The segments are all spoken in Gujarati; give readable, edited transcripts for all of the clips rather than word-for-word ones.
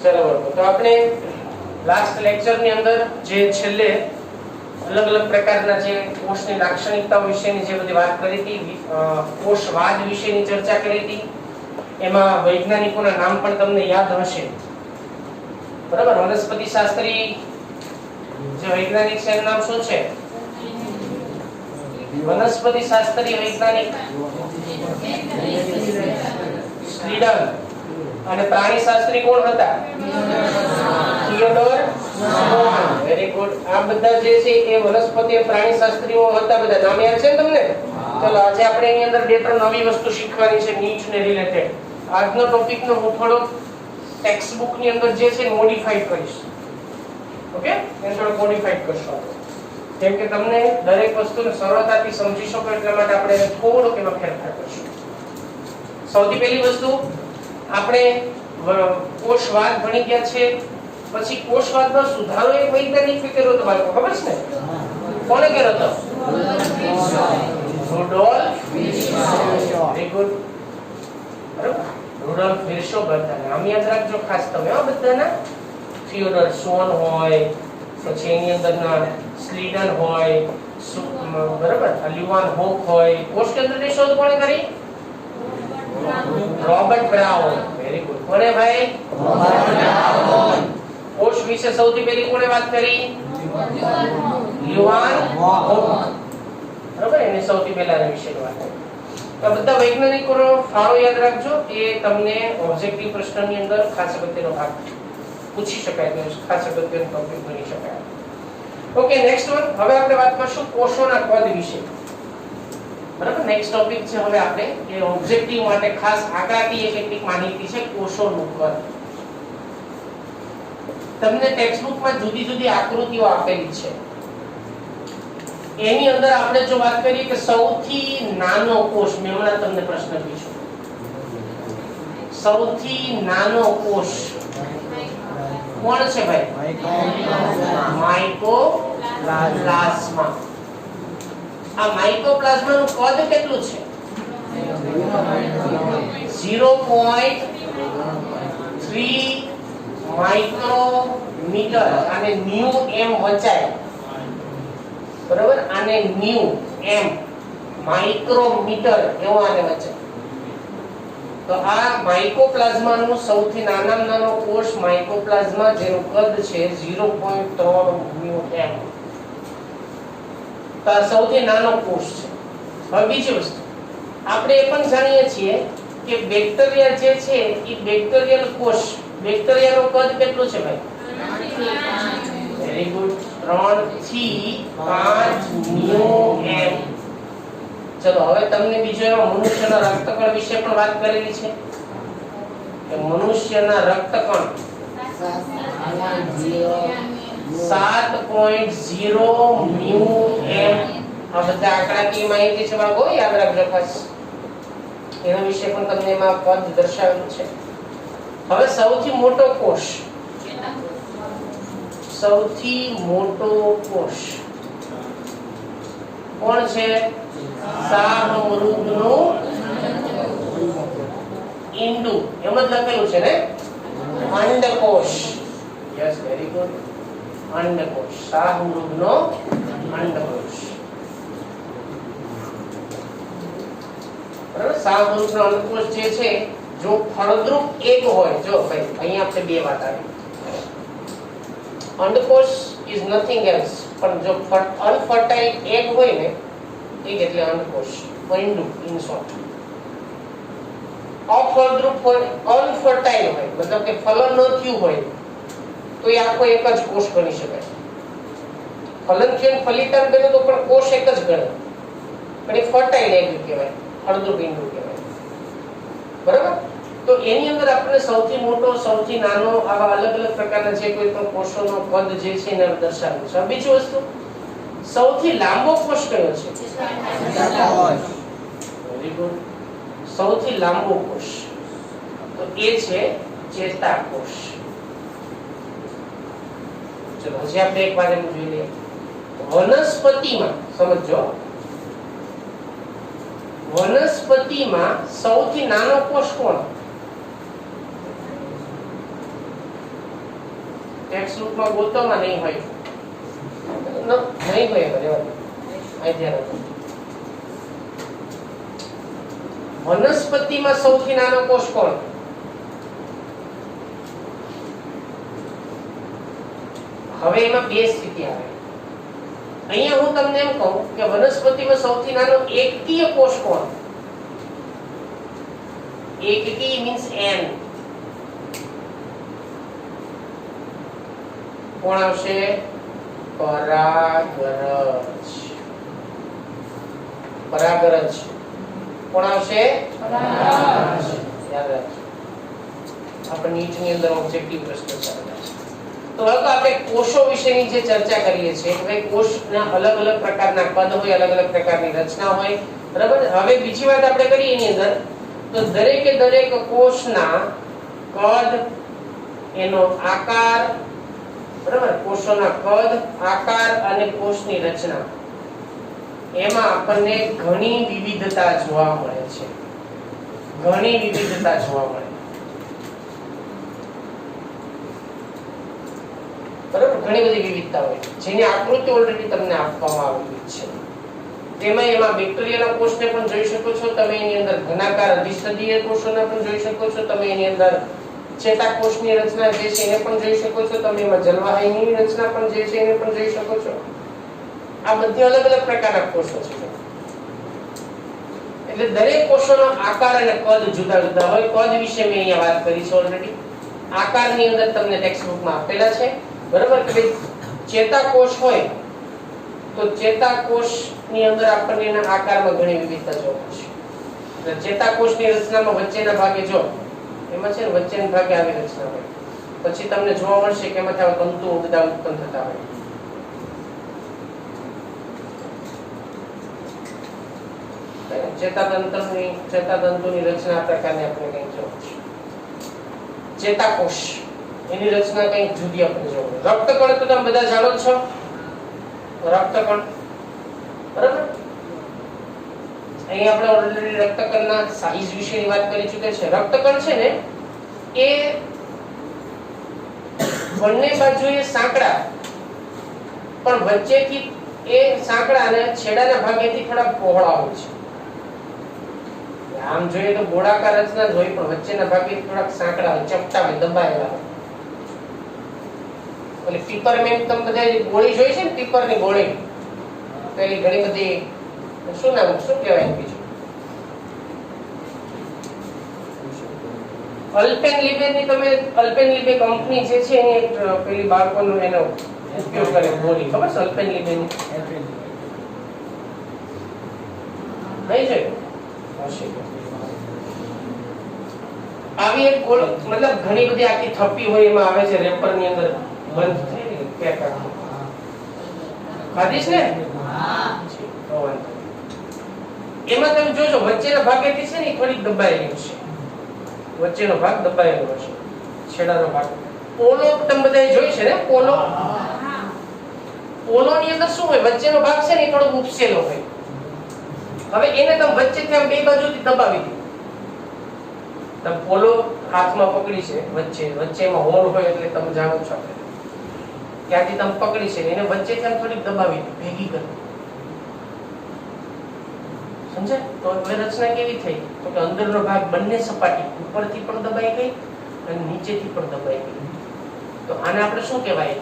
चलो तो આપણે લાસ્ટ લેક્ચર ની અંદર જે છેલ્લે અલગ અલગ પ્રકારના જે કોષની લાક્ષણિકતાઓ વિશેની જે બધી વાત કરી હતી, કોષવાદ વિશેની ચર્ચા કરી હતી, એમાં વૈજ્ઞાનિકોના નામ પણ તમને યાદ હશે, બરાબર? વનસ્પતિ શાસ્ત્રી જે વૈજ્ઞાનિક છે એનું નામ શું છે? વનસ્પતિ શાસ્ત્રી વૈજ્ઞાનિક સ્લીડન. અને પ્રાણી શાસ્ત્રી કોણ હતા? Theodor Schwann. Very good. આ બધા જે છે એ વનસ્પતિ પ્રાણી શાસ્ત્રીઓ હતા. બધા નામ યાદ છે તમને? ચલો આજે આપણે એની અંદર બે ત્રણ નવી વસ્તુ શીખવાની છે નીચ ને રિલેટેડ. આજનો ટોપિક નો હું થોડો ટેક્સ્ટ બુક ની અંદર જે છે મોડિફાઈ કરીશ. ઓકે? એને થોડો મોડિફાઈ કરશો કેમ કે તમને દરેક વસ્તુને સરળતાથી સમજી શકો એટલા માટે આપણે થોડોક એમાં ફેરફાર કરશું. સૌથી પહેલી વસ્તુ આપણે કોષવાદ ભણી ગયા છે. પછી કોષવાદનો સુધારો એક વૈજ્ઞાનિકે કર્યો હતો, બાળકો ખબર છે ને? કોણે કર્યો હતો? Rudolf Virchow. Very good. બરાબર, રુડોલ્ફ વિર્શો. બધા નામ યાદ રાખજો ખાસ તમે આ બધાના. થિયોડોર સ્વોન હોય, પછી એની અંદરના સ્લીડન હોય, બરાબર, લ્યુવાન હોક હોય. કોષ કેન્દ્રની શોધ કોણે કરી? Robert Brown. Very good. કોને ભાઈ? Robert Brown. કોષ વિશે સૌથી પહેલી કોણે વાત કરી? Leeuwenhoek. બરાબર, એને સૌથી પહેલા એના વિશે વાત કરી. તો બધા વૈજ્ઞાનિકોનો ફાળો યાદ રાખજો. એ તમને ઓબ્જેક્ટિવ પ્રશ્નની અંદર ખાસ અગત્યનો ભાગ પૂછી શકાય, તો ખાસ અગત્યનો ટોપિક બની શકાય. Okay, next one. હવે આપણે વાત કરશું કોષોના કદ વિશે. બરાબર, નેક્સ્ટ ટોપિક છે હવે આપણે એ ઓબ્જેક્ટિવ માટે ખાસ આંકડાકીય કેટલીક માહિતી છે કોષોનું કદ. તમને ટેક્સ્ટ બુકમાં જુદી જુદી આકૃતિઓ આપેલી છે. એની અંદર આપણે જો વાત કરીએ કે સૌથી નાનો કોષ, મેં હમણાં તમને પ્રશ્ન પૂછ્યો, સૌથી નાનો કોષ કોણ છે ભાઈ? માઇકોપ્લાઝ્મા. આ માઇકોપ્લાઝ્માનું કદ કેટલું છે? 0.3 માઇક્રોમીટર. આને ન્યુ એમ વચાય, બરાબર? આને ન્યુ એમ માઇક્રોમીટર એવો આને વચાય. તો આ માઇકોપ્લાઝ્માનું સૌથી નાનામાં નાનો કોષ માઇકોપ્લાઝ્મા, જેનું કદ છે 0.3 ન્યુ એમ. તો આ સૌથી નાનો કોષ છે. હવે બીજી વસ્તુ આપણે એ પણ જાણીએ છીએ કે બેક્ટેરિયા જે છે એ બેક્ટેરિયલ કોષ, બેક્ટેરિયાનું કદ કેટલું છે ભાઈ? Very good. 3 થી 5 ન્યુ એમ. ચલો હવે તમને બીજો એમાં મનુષ્યના રક્તકણ વિશે પણ વાત કરેલી છે કે મનુષ્યના રક્તકણ 7.0 ન્યુ એમ. આ બધા આંકડાકીય માહિતી છે બાળકો, યાદ રાખજો ખાસ. એના વિશે પણ તમને એમાં પદ દર્શાવેલું છે. હવે સૌથી મોટો કોષ, સૌથી મોટો કોષ કોણ છે? શાહમૃગનું ઈંડુ. એમ જ લખેલું છે ને? અંડકોષ. Yes, very good. અંડકોષ, શાહમૃગનો અંડકોષ. બરાબર, શાહમૃગનો અંડકોષ જે છે, જો ફળદ્રુપ એક હોય, જો ભાઈ અહીંયા આપણે બે વાત આવી. અંડકોષ ઇઝ નથિંગ એલ્સ, પણ જો અનફર્ટાઇલ એગ હોય ને, એક એટલે અંડકોષ, ઈંડુ ઇન શોર્ટ. અફળદ્રુપ હોય, અનફર્ટાઇલ હોય, મતલબ કે ફલન ન થયું હોય, તો એ આખો એક જ કોષ ગણી શકાય. ફલન થયું, ફલિતાન બન્યું તો પણ કોષ એક જ ગણે, પણ એ ફર્ટાઇલ એગ કહેવાય, ફળદ્રુપ ઈંડુ કહેવાય. બરાબર? તો એની અંદર આપણે સૌથી મોટો, સૌથી નાનો, આવા અલગ અલગ પ્રકારના જે કોઈ પણ કોષોનો કદ જે છે એને દર્શાવ્યું છે. બીજી વસ્તુ, સૌથી લાંબો કોષ કયો છે? Very good. સૌથી લાંબો કોષ તો એ છે ચેતાકોષ. ચલો હજી આપણે એક વાર એમ જોઈ લઈએ. વનસ્પતિમાં સમજો, વનસ્પતિમાં સૌથી નાનો કોષ કોણ? ટેક્સ્ટ બુકમાં ગોતોમાં નહીં હોય નહીં હોય અહીં ધ્યાન રાખો. વનસ્પતિમાં સૌથી નાનો કોષ કોણ? હવે એમાં બે સ્થિતિ આવે. અહીંયા હું તમને એમ કહું કે વનસ્પતિમાં સૌથી નાનો એકકીય કોષ કોણ? એકકી મીન્સ n. કોણ આવશે? પરાગરજ. પરાગરજ કોણ આવશે? પરાગરજ. યાદ રાખજો. આપણે નીચની અંદર ઓબ્જેક્ટિવ પ્રશ્ન ચાલે છે. તો હવે આપણે કોષો વિશેની જે ચર્ચા કરીએ છીએ કે ભાઈ કોષના અલગ અલગ પ્રકારના કદ હોય, અલગ અલગ પ્રકારની રચના હોય, બરાબર. હવે બીજી વાત આપણે કરીએ એની અંદર તો દરેકે દરેક કોષના કદ, એનો આકાર, બરાબર, કોષોના કદ, આકાર અને કોષની રચના એમાં આપણને ઘણી વિવિધતા જોવા મળે છે. ઘણી વિવિધતા જોવા મળે, બરાબર. ઘણી બધી વિવિધતા હોય જેની આકૃતિ ઓલરેડી તમને આપવામાં આવેલી છે. તેમાં એમાં બેક્ટેરિયાના કોષને પણ જોઈ શકો છો તમે, એની અંદર ઘનાકાર અધિસ્તરીય કોષોને પણ જોઈ શકો છો તમે, એની અંદર ચેતાકોષની રચના જે છે એને પણ જોઈ શકો છો તમે, એમાં જલવાહિનીની રચના પણ જે છે એને પણ જોઈ શકો છો. આ બધી અલગ અલગ પ્રકારના કોષો છે. એટલે દરેક કોષોનો આકાર અને કદ જુદા જુદા હોય. કદ વિશે મેં અહીંયા વાત કરી છે ઓલરેડી. આકારની અંદર તમને ટેક્સ્ટ બુકમાં આપેલા છે, બરાબર. કે ચેતાકોષ હોય તો ચેતાકોષની અંદર આપણને એના આકારમાં ઘણી વિવિધતા જોવા મળશે. એટલે ચેતાકોષની રચનામાં વચ્ચેના ભાગે જો એમાં છે ને વચ્ચેના ભાગે આવી રચના હોય, પછી તમને જોવા મળશે કે એમાંથી આવા તંતુઓ બધા ઉત્પન્ન થતા હોય. ચેતાતંતુની રચના આ પ્રકારની આપણે કંઈક જોવા મળશે. ચેતાકોષ એની રચના કંઈક જુદી આપણે જોવા મળે. રક્તકણ તો તમે બધા જાણો છો, રક્તકણ, બરાબર. અહીં આપણે ઓલરેડી રક્તકણના સાઈઝ વિશેની વાત કરી ચૂક્યા છે. રક્તકણ છે ને એ બંને બાજુએ સાંકડા, પણ વચ્ચેથી એ સાંકડા અને છેડાના ભાગેથી થોડા પહોળા હોય છે. આમ જોઈએ તો ગોળાકાર રચના જ હોય, પણ વચ્ચેના ભાગે થોડાક સાંકડા હોય, ચપટા હોય, દબાયેલા હોય. એટલે પીપરમેન્ટ તમે બધા ગોળી જોઈ છે ને, પીપરની ગોળી પેલી ઘણી બધી, શું નામ, શું કહેવાય બીજું, અલ્પેનલિબેની, તમે અલ્પેનલિબે કંપની જે છે એની પેલી બાળકોનો એનો ઉપયોગ કરે ગોળી, ખબર છે અલ્પેનલિબેની? નહીં છે? આવી એક ગોળ, મતલબ ઘણી બધી આખી થપ્પી હોય એમાં આવે છે, રેપર ની અંદર બંધ થયેલી પેક આખી. ખાધીશ ને? એમાં તમે જોજો વચ્ચેના ભાગેથી છે ને થોડીક દબાયેલી હશે, વચ્ચેનો ભાગ દબાયેલો હશે, છેડાનો ભાગ. પોલો તમે બધા જોઈ છે ને, પોલો. પોલો ની અંદર શું હોય, વચ્ચેનો ભાગ છે ને થોડો ઉપસેલો હોય. હવે એને તમે વચ્ચેથી આમ બે બાજુથી દબાવી દો. તમે પોલો હાથમાં પકડી છે, વચ્ચેમાં હોલ હોય એટલે તમે જાણો છો ત્યાંથી તમે પકડી છે, એને વચ્ચેથી આમ થોડીક દબાવી દો, ભેગી કરી. સમજાય? તો હવે રચના કેવી થઈ? તો કે અંદરનો ભાગ બંને સપાટી ઉપરથી પણ દબાઈ ગઈ અને નીચેથી પણ દબાઈ ગઈ. તો આને આપણે શું કહેવાય?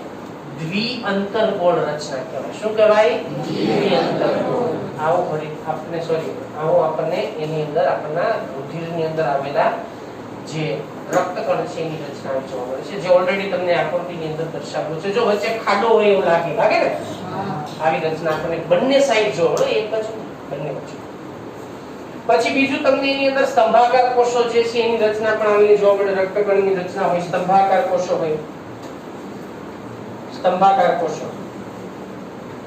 દ્વિઅંતરગોળ રચના કહેવાય. શું કહેવાય? દ્વિઅંતરગોળ. આવો આપણને એની અંદર આપણા રુધિરની અંદર આવેલા જે રક્તકણ છે એની રચના જોવા મળે છે, જે ઓલરેડી તમને આકૃતિની અંદર દર્શાવેલું છે. જો વચ્ચે ખાડો હોય એવું લાગે ને, આવી રચના આપણને બંને સાઈડ જોવા મળે, એક બાજુ બંને બાજુ. પછી બીજું તમને એની અંદર સ્તંભાકાર કોષો જે છે એની રચના પણ આવેલી જોવા મળે. રક્તકણની રચના હોય, સ્તંભાકાર કોષો હોય, સ્તંભાકાર કોષો.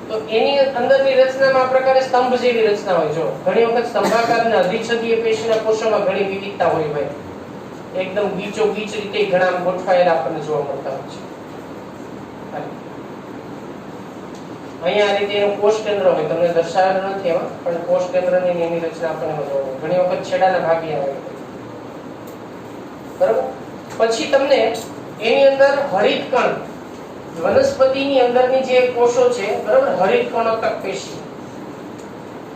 તો એની અંદરની રચનામાં આ પ્રકારે સ્તંભ જેવી રચના હોય. જો ઘણી વખત સ્તંભાકાર અને અધિચ્છદીય પેશીના કોષોમાં ઘણી વિવિધતા હોય, એકદમ ગીચો ગીચ રીતે ઘણા ગોઠવાયેલા આપણને જોવા મળતા હોય છે. અહીંયા આ રીતે એનું કોષ કેન્દ્ર હોય, તમને દર્શાવેલું નથી એમાં, પણ કોષ કેન્દ્રની એની રચના આપણને જોવા મળે. ઘણી વખત છેડાના ભાગે આવે, બરાબર. પછી તમને એની અંદર હરિતકણ વનસ્પતિની અંદરની જે કોષો છે બરાબર, હરિત કણોત્તક પેશી,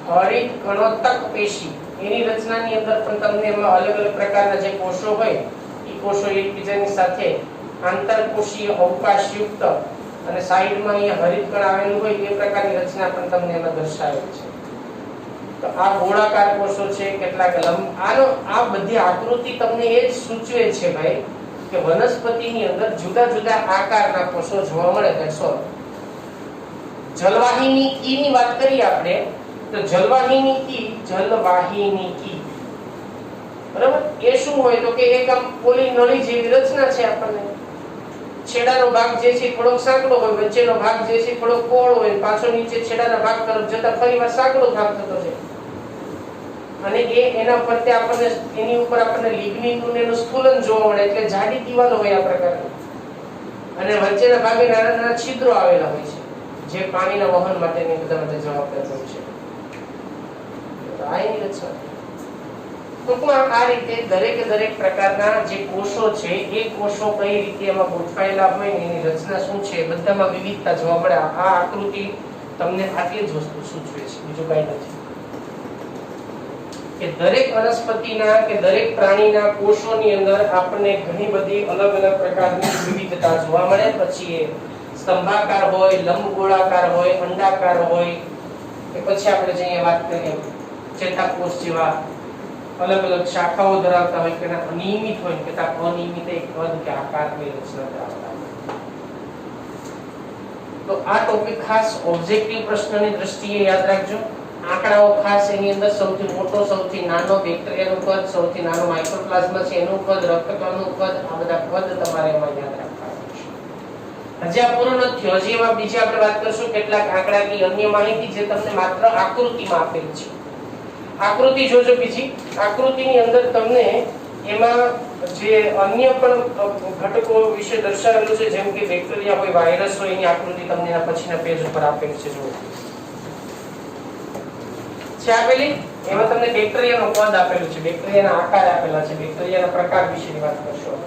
હરિત કણોત્તક પેશી એની રચનાની અંદર પણ તમને એમાં અલગ અલગ પ્રકારના જે કોષો હોય એ કોષો એકબીજાની સાથે આંતરકોષીય અવકાશયુક્ત અને સાઈડમાં અહીંયા હરિત કણ આવેલું હોય એ પ્રકારની રચના પણ તમને એમાં દર્શાવેલ છે. તો આ ગોળાકાર કોષો છે, કેટલાક લંબ, આ બધી આકૃતિ તમને એ જ સૂચવે છે ભાઈ કે વનસ્પતિની અંદર જુદા જુદા આકારના કોષો જોવા મળે. that's all. જલવાહિની કીની વાત કરીએ આપણે તો જલવાહિની કી બરાબર, એ શું હોય તો કે એક આમ પોલી નળી જેવી રચના છે. આપણને છેડાનો ભાગ જે છે થોડોક સાંકડો હોય, વચ્ચેનો ભાગ જે છે થોડોક પહોળો હોય, પાછો નીચે છેડાના ભાગ તરફ જતા ફરીવાર સાંકડો ભાગ થતો છે. અને એના ફરતે આપણને એની ઉપર આપણને લિગ્નિનનું એનું સ્થૂલન જોવા મળે, એટલે જાડી દિવાલો હોય આ પ્રકારની. અને વચ્ચેના ભાગે નાના નાના છિદ્રો આવેલા હોય છે જે પાણીના વહન માટેની બધા માટે જવાબદાર હોય છે. આ એની રચના. ટૂંકમાં આ રીતે દરેક પ્રકારના જે કોષો છે એ કોષો કઈ રીતે એમાં ગોઠવાયેલા હોય એની રચના શું છે બધામાં વિવિધતા જોવા મળે. આ આકૃતિ તમને આટલી જ વસ્તુ સૂચવે છે, બીજું કઈ નથી. કે દરેક વનસ્પતિના કે દરેક પ્રાણીના કોષોની અંદર આપણને ઘણી બધી અલગ અલગ પ્રકારની વિવિધતા જોવા મળે. પછી એ સ્તંભાકાર હોય, લંબગોળાકાર હોય, અંડાકાર હોય, કે પછી આપણે જે અહીંયા વાત કરીએ ચેતાકોષ જેવા અલગ અલગ શાખાઓ ધરાવતા હોય, કે અનિયમિત હોય, કે અનિયમિત એક કદ કે આકારની રચના ધરાવતા હોય. તો આ ટોપિક ખાસ ઓબ્જેક્ટિવ પ્રશ્નની દ્રષ્ટિએ યાદ રાખજો. આંકડાઓ ખાસ એની અંદર સૌથી મોટો, સૌથી નાનો બેક્ટેરિયાનું કદ, સૌથી નાનો માઇક્રોપ્લાઝ્મા છે એનું કદ, રક્તકણનું કદ, આ બધા કદ તમારે એમાં યાદ રાખવાના છે. હજી આ પૂરું નથી. હજી એમાં બીજી આપણે વાત કરશું કેટલાક આંકડાકીય અન્ય માહિતી જે તમને માત્ર આકૃતિમાં આપેલી છે. આકૃતિ જોજો. બીજી આકૃતિની અંદર તમને એમાં જે અન્ય પણ ઘટકો વિશે દર્શાવેલું છે, જેમ કે બેક્ટેરિયા હોય, વાયરસ હોય, એની આકૃતિ તમને એના પછીના પેજ ઉપર આપેલી છે. જુઓ છે આપેલી. એમાં તમને બેક્ટેરિયાનો કદ આપેલું છે, બેક્ટેરિયાના આકાર આપેલા છે, બેક્ટેરિયાના પ્રકાર વિશેની વાત કરશું.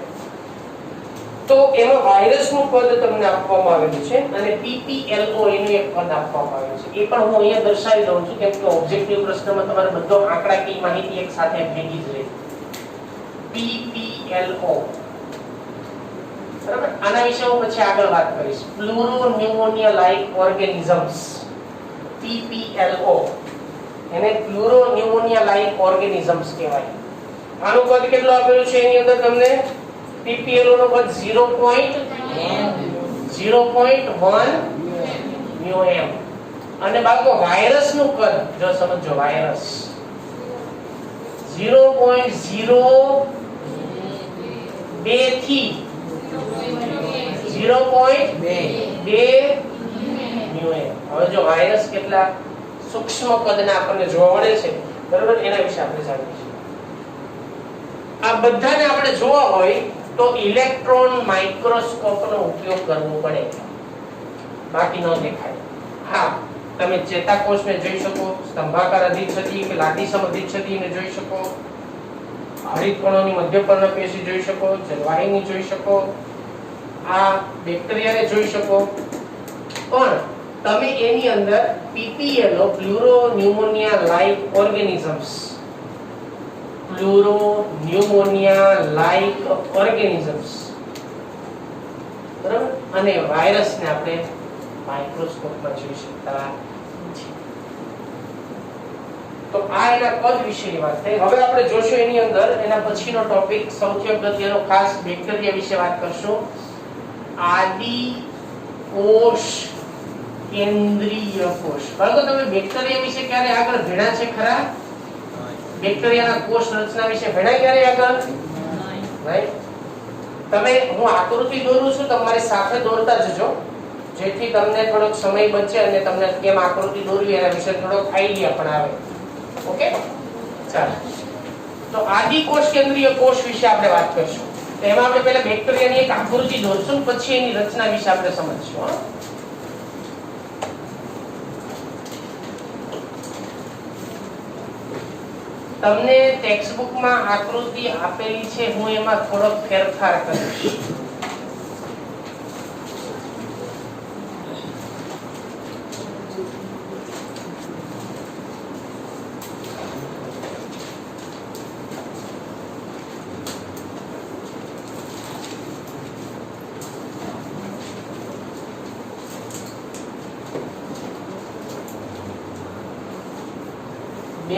તો એમાં વાયરસનું કદ તમને આપવામાં આવેલું છે અને PPLO એનું એક કદ આપવામાં આવેલું છે. એ પણ હું અહીંયા દર્શાવી દઉં છું કેમ કે ઓબ્જેક્ટિવ પ્રશ્નમાં તમારે બધો આંકડાકીય માહિતી એક સાથે ભેગી જ રહે. PPLO બરાબર. આના વિશે હું પછી આગળ વાત કરીશ. પ્લુરોન્યુમોનિયા લાઇક ઓર્ગેનિઝમ્સ, PPLO, એને પ્લુરોન્યુમોનિયા લાઇક ઓર્ગેનિઝમ્સ કહેવાય. આનું કદ કેટલું આપેલું છે એની અંદર તમને PPLO નો કદ 0.1 μm. અને બાળકો વાયરસ નું કદ જો સમજો, વાયરસ 0.02 થી 0.2 μm. હવે જો વાયરસ કેટલા સૂક્ષ્મ કદના આપણને જોવા મળે છે બરાબર, એના વિશે આપણે જાણીશું. આ બધાને આપણે જોવા હોય તો ઇલેક્ટ્રોન માઇક્રોસ્કોપનો ઉપયોગ કરવો પડે, બાકી ન દેખાય. હા, તમે ચેતાકોષને જોઈ શકો, સ્તંભાકાર અધિચ્છદી કે લાદીસમ અધિચ્છદીને જોઈ શકો, હરિત કણોની મધ્યપર્ણ પેશી જોઈ શકો, જલવાહિની જોઈ શકો, આ બેક્ટેરિયાને જોઈ શકો, પણ તમે એની અંદર PPLO pleuropneumonia like organisms, pleuropneumonia like organisms બરાબર, અને વાયરસને આપણે માઇક્રોસ્કોપમાં જોઈ શકતા નથી. તો આ એના કદ વિશેની વાત થઈ. હવે આપણે જોશું એની અંદર એના પછીનો ટોપિક સૌથી અગત્યનો ખાસ બેક્ટેરિયા વિશે વાત કરશું. આદિ કોષ કેન્દ્રીય કોષ. બાળકો તમે બેક્ટેરિયા વિશે ક્યારે આગળ ભણ્યા છે ખરા? બેક્ટેરિયાના કોષ રચના વિશે ભણ્યા ક્યારે આગળ? રાઈટ. તમે હું આકૃતિ દોરું છું, તમારી સાથે દોરતા જજો જેથી તમને થોડોક સમય બચે અને તમને કેમ આકૃતિ દોરવી એના વિશે થોડોક આઈડિયા પણ આવે. ઓકે, ચાલો. તો આદિ કોષ કેન્દ્રીય કોષ વિશે આપણે વાત કરીશું. તો એમાં આપણે પહેલા બેક્ટેરિયાની એક આકૃતિ દોરશું, પછી એની રચના વિશે આપણે સમજીશું. તમને ટેક્સ્ટબુકમાં આકૃતિ આપેલી છે, હું એમાં થોડોક ફેરફાર કરીશ.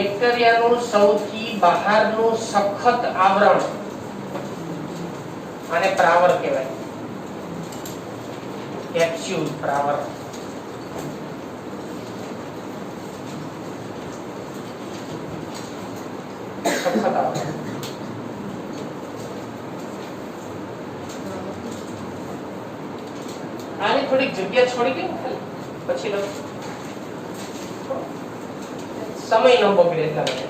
બેક્ટેરિયાનું સૌથી બહારનું સખત આવરણ આને પ્રાવર કહેવાય. કેપ્સ્યુલ પ્રાવર. સખત આવરણ. આની થોડીક જગ્યા છોડી દે પછી સમય ન બગડે એટલા માટે.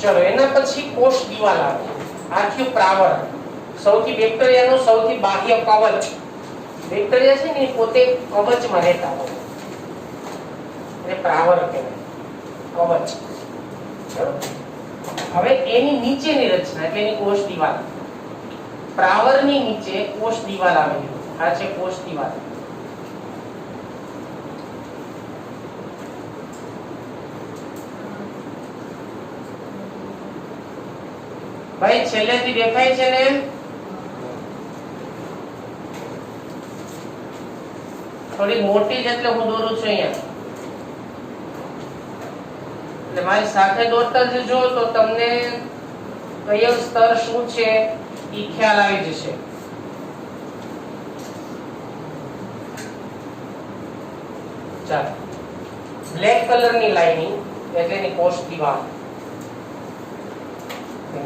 ચલો એના પછી કોષ દિવાલ આવે. આ થયું પ્રાવર. સૌથી બેક્ટેરિયાનું સૌથી બાહ્ય કવચ. બેક્ટેરિયા છે ને એ પોતે કવચમાં રહેતા હોય એટલે પ્રાવર કહેવાય. કવચ. હવે એની નીચેની રચના એટલે એની કોષ દિવાલ. પ્રાવરની નીચે કોષ દિવાલ આવેલી. આ છે કોષ દિવાલ. ભાઈ છેલ્લેથી દેખાય છે ને? થોડી મોટી છે એટલે હું દોરું છું અહીંયા. એટલે મારી સાથે દોરતા જજો તો તમને કયો સ્તર શું છે ઈ ખ્યાલ આવી જશે. ચાલો, બ્લેક કલરની લાઇનિંગ એટલે એની કોષ દિવાલ.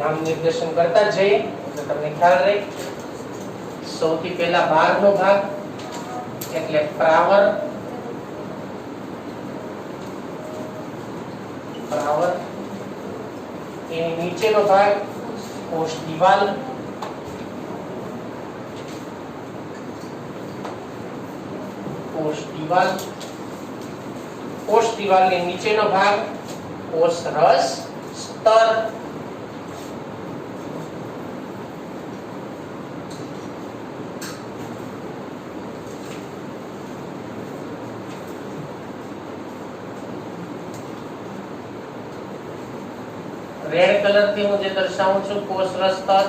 નામ નિર્દેશન કરતા જઈએ એટલે તમને ખ્યાલ રહે. સૌથી પહેલા બહારનો ભાગ એટલે પ્રાવર. પ્રાવર એની નીચેનો ભાગ કોષ દિવાલ. કોષ દિવાલ. કોષ દિવાલની નીચેનો ભાગ કોષ રસ સ્તર. રેડ કલર થી હું જે દર્શાવું છું કોષ રસ સ્તર.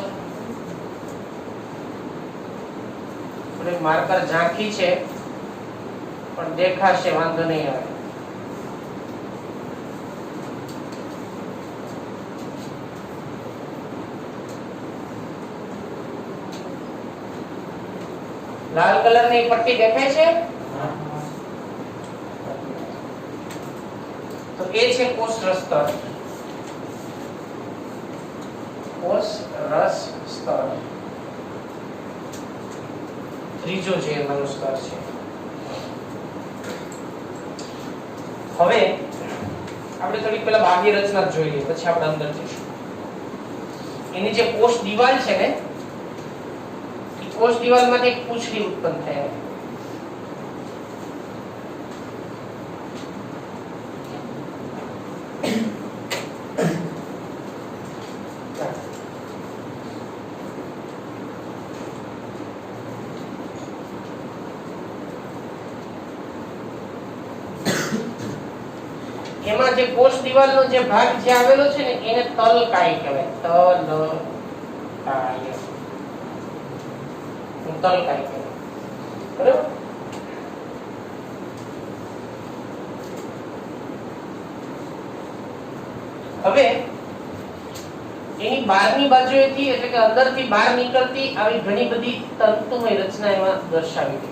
માર્કર ઝાંખી છે પણ દેખાશે, વાંધો નહીં આવે. લાલ કલર ની પટ્ટી દેખાય છે તો એ છે કોષ રસ સ્તર. કોષ રસ સ્તર ત્રીજો જે એનો સ્તર છે. હવે આપણે થોડી પહેલા બાહ્ય રચના જોઈ લઈએ પછી આપણે અંદર જઈશું. એની જે કોષ દિવાલ છે ને એ કોષ દિવાલમાંથી એક પૂંછડી ઉત્પન્ન થાય. એમાં જે કોષ દિવાલનો જે ભાગ જે આવેલો છે ને એને તલકાય કહેવાય. તલકાય. તલકાય કહેવાય. બરાબર? હવે એની બહારની બાજુએથી એટલે કે અંદરથી બહાર નીકળતી આવી ઘણી બધી તંતુમય રચના એમાં દર્શાવી છે.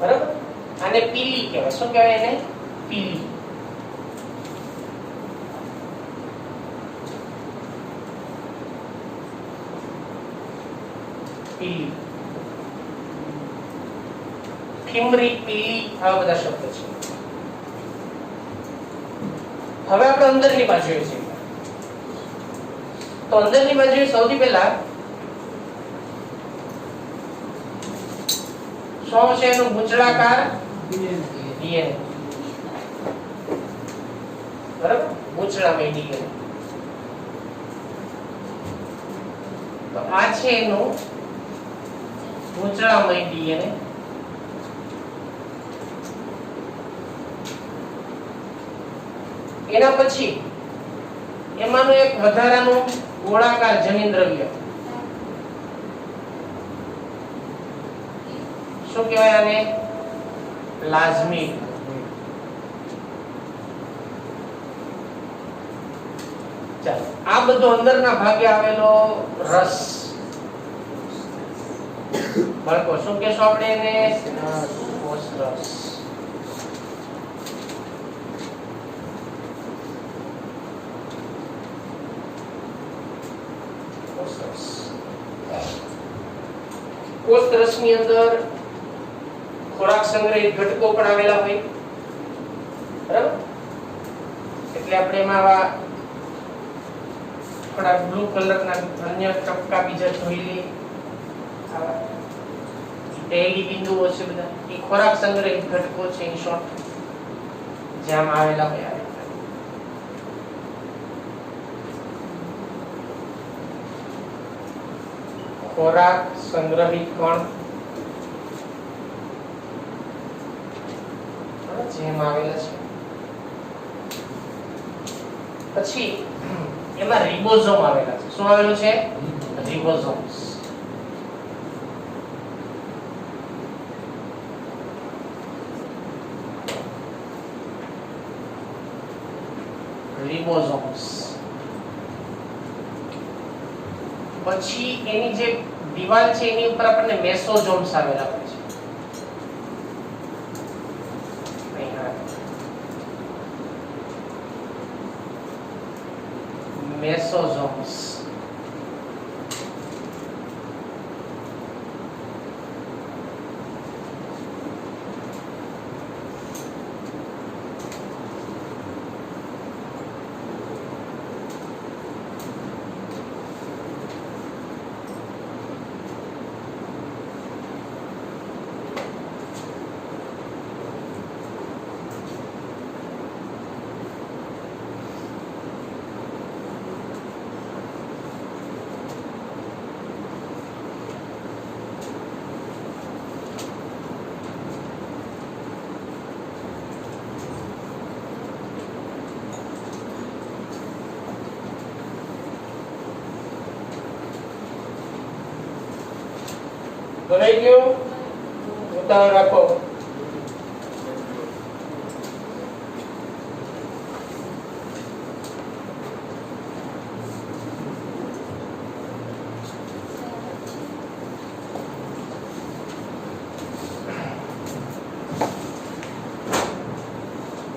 બરાબર? આને પીલી કહેવાય. શું કહેવાય એને? પીલી. પીલી, ઠીમરી, પીલી આવા બધા શબ્દો છે. હવે આપણે અંદરની બાજુએ છીએ. તો અંદરની બાજુએ સૌથી પહેલા શું છે એનું ગૂંચળાકાર ડીએનએ, બરાબર, ગૂંચળામય ડીએનએ. તો આ છે એનું ગૂંચળામય ડીએનએ. એના પછી એમાંનું એક વધારાનું ગોળાકાર જનીન્દ્રવ્ય, શું કહેવાય આને? પ્લાઝમિડ. ચાલો, આ બધો અંદરના ભાગે આવેલો રસ, બાળકો શું કહેશો આપણે એને? કોષ રસ. કોષ રસની અંદર ખોરાક સંગ્રહિત ઘટકો પણ આવેલા હોય, બરાબર? એટલે આપણે એમાં આવા થોડા બ્લુ કલરના અન્ય ટપકા બીજા જોઈ લઈએ. આવા તેલી બિંદુઓ છે બધા, એ ખોરાક સંગ્રહિત ઘટકો છે. ઇન શોર્ટ જેમ આવેલા હોય. ખોરાક સંગ્રહિત કણ જેમ આવેલા છે. પછી એમાં રિબોઝોમ આવેલા છે. શું આવેલું છે? રિબોઝોમ્સ. રિબોઝોમ્સ. પછી એની જે દિવાલ છે એની ઉપર આપણને મેસોઝોમ્સ આવેલા હોય છે. મેસોઝોમ્સ. ભરાઈ ગયું? ઉતાવળ રાખો.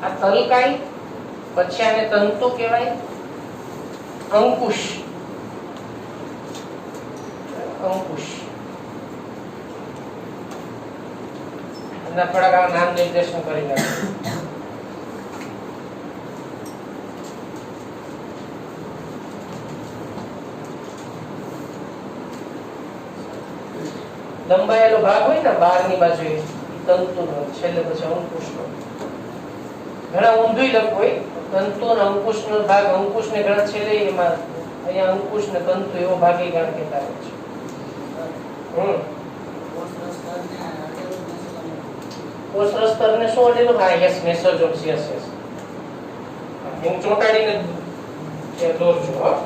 આ તલકાઈ, પછી આને તંતુ કહેવાય. અંકુશ. અંકુશ થોડા નામ નિર્દેશન કરી નાખો. લંબાયેલો ભાગ હોય ને બહારની બાજુ તંતુનો, છેલ્લે પછી અંકુશનો. ઘણા ઊંધું લખવું હોય તંતુ અને અંકુશનો ભાગ, અંકુશને ઘણા છેલ્લે એમાં અહીંયા અંકુશ ને તંતુ એવો ભાગ એ ઘણા કહેતા હોય છે. કોષરસ સ્તરને શું અડેલું? હા, યસ, મેસોઝોમ્સ. યસ યસ, હું ચોંટાડીને દોરજો. હા,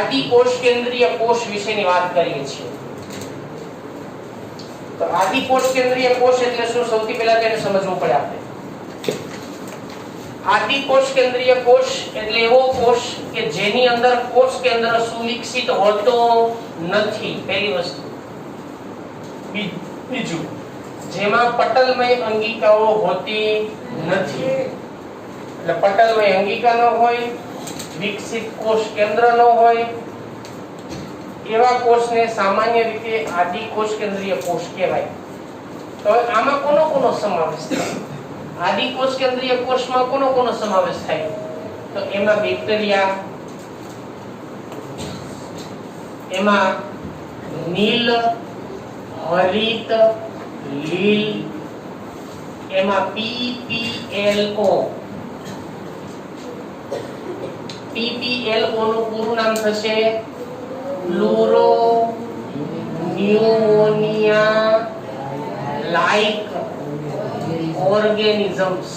આદિ કોષ કેન્દ્રીય કોષ વિશેની વાત કરીએ છીએ. તો આદિ કોષ કેન્દ્રીય કોષ એટલે શું? સૌથી પહેલા તેને સમજવું પડે આપણે. આદિ કોષ કેન્દ્રીય કોષ એટલે એવો કોષ કે જેની અંદર કોષ કેન્દ્ર સુવિકસિત હોતો નથી. પહેલી વસ્તુ. બીજું, જેમાં પટલમય અંગિકાઓ હોતી નથી. એટલે પટલમય અંગિકા ન હોય, વિકસિત કોષ કેન્દ્ર ન હોય, એવા કોષને સામાન્ય રીતે આદિ કોષ કેન્દ્રીય કોષ કહેવાય. તો આમાં કોનો સમાવેશ થાય? આદિ કોષ કેન્દ્રીય કોષમાં કોનો સમાવેશ થાય? તો એમાં બેક્ટેરિયા, એમાં નીલ, હરિત, લીલ, એમાં PPLO. PPLO નું પૂરું નામ થશે pleuropneumonia like organisms.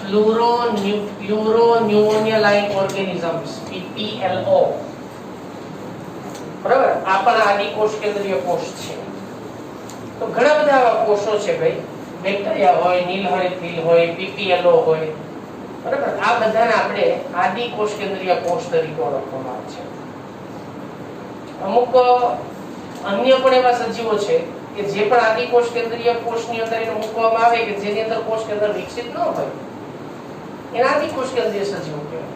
Pleuropneumonia like organisms, PPLO. બરાબર? આ પણ આદિ કોષ કેન્દ્રીય કોષ છે. તો ઘણા બધા આવા કોષો છે ભાઈ. બેક્ટેરિયા હોય, નીલહરિત લીલ હોય, PPLO હોય. બરાબર? આ બધાને આપણે આદિ કોષ કેન્દ્રીય કોષ તરીકે ઓળખવામાં આવે છે. અમુક અન્ય પણ એવા સજીવો છે કે જે પણ આદિ કોષ કેન્દ્રીય કોષની અંદર એને મૂકવામાં આવે કે જેની અંદર કોષ કેન્દ્ર વિકસિત ન હોય, એના આદિ કોષ કેન્દ્રીય સજીવો કહેવાય.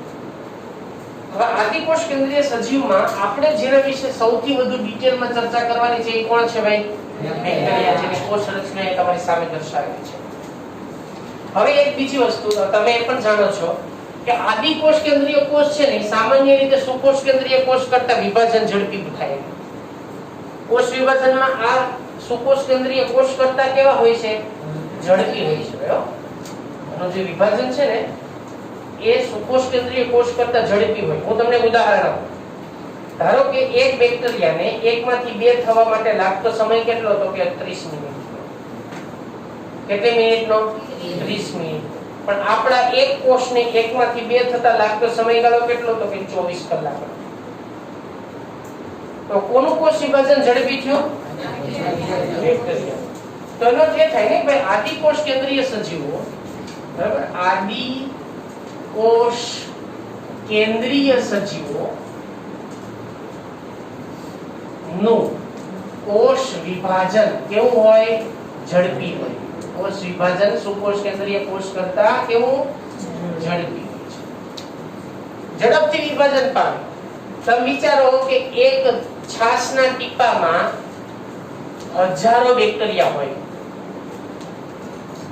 હવે આદિ કોષ કેન્દ્રીય સજીવમાં આપણે જેના વિશે સૌથી વધુ ડિટેલમાં ચર્ચા કરવાની છે એ કોણ છે ભાઈ? બેક્ટેરિયા. જેની કોષ રચના એ તમારી સામે દર્શાવેલી છે. હવે એક બીજી વસ્તુ તમે એ પણ જાણો છો કે આદિ કોષ કેન્દ્રીય કોષ છે ને સામાન્ય રીતે સુકોષ કેન્દ્રીય કોષ કરતા વિભાજન ઝડપી થાય. કોષ વિભાજનમાં આ સુકોષ કેન્દ્રીય કોષ કરતા કેવા હોય છે? ઝડપી હોય છે. એનું જે વિભાજન છે ને એ સુકોષ કેન્દ્રીય કોષ કરતા ઝડપી હોય. હું તમને ઉદાહરણ આપું. ધારો કે એક બેક્ટેરિયાને એકમાંથી બે થવા માટે લાગતો સમય કેટલો હતો? કે 30 મિનિટ. કેટલી મિનિટનો? 30 મિનિટ. પણ આપણા એક કોષને એકમાંથી બે થતા લાગતો સમયગાળો કેટલો હતો? કે 24 કલાક. તો કોનું કોષ વિભાજન ઝડપી થયું? બેક્ટેરિયા. તો એનો જે થાય ને ભાઈ આદિ કોષ કેન્દ્રીય સજીવો, બરાબર, આદિ કોષ કેન્દ્રીય સજીવો નું કોષ વિભાજન કેવું હોય? ઝડપી હોય. કોષ વિભાજન સુકોષ કેન્દ્રીય કોષ કરતા કેવું? ઝડપી હોય છે. ઝડપથી વિભાજન પામે. તમે વિચારો કે એક છાશના ટીપામાં હજારો બેક્ટેરિયા હોય.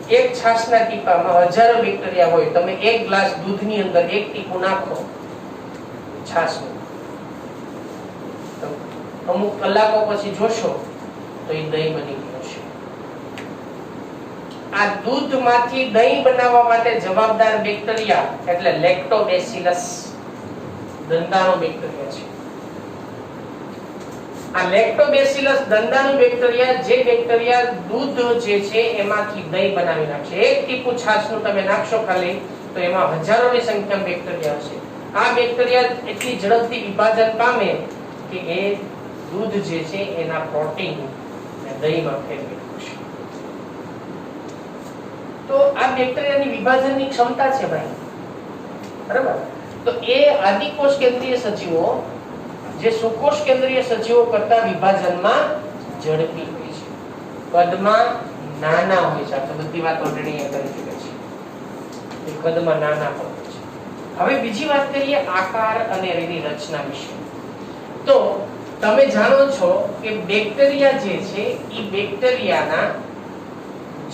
એક છાશના ટીપામાં હજારો બેક્ટેરિયા હોય. તમે એક ગ્લાસ દૂધની અંદર એક ટીપું નાખો છાશનું, અમુક કલાકો પછી જોશો તો એ દહીં બની ગયું છે. આ દૂધમાંથી દહીં બનાવવા માટે જવાબદાર બેક્ટેરિયા એટલે લેક્ટોબેસિલસ દંતાણુ બેક્ટેરિયા છે. આ લેક્ટોબેસિલસ દંતાણુ બેક્ટેરિયા જે બેક્ટેરિયા દૂધ જે છે એમાંથી દહીં બનાવી નાખશે. એક ટીપું છાશનું તમે નાખશો ખાલી તો એમાં હજારોની સંખ્યામાં બેક્ટેરિયા હશે. આ બેક્ટેરિયા એટલી ઝડપથી વિભાજન પામે કે એ દૂધ જે છે એના પ્રોટીન ને દહીંમાં ફેરવી નાખશે. તો આ બેક્ટેરિયાની વિભાજનની ક્ષમતા છે ભાઈ. બરાબર? તો એ આદિ કોષ કેન્દ્રીય સજીવો જે સુકોષ કેન્દ્રીય સજીવો કરતા વિભાજનમાં ઝડપી હોય છે. કદમાં નાના હોય છે. આ બધી વાત ઓલરેડી અહીંયા કરી ચૂક્યા છે. કદમાં નાના હોય છે. હવે બીજી વાત કરીએ આકાર અને એની રચના વિશે. તો તમે જાણો છો કે બેક્ટેરિયા જે છે એ બેક્ટેરિયાના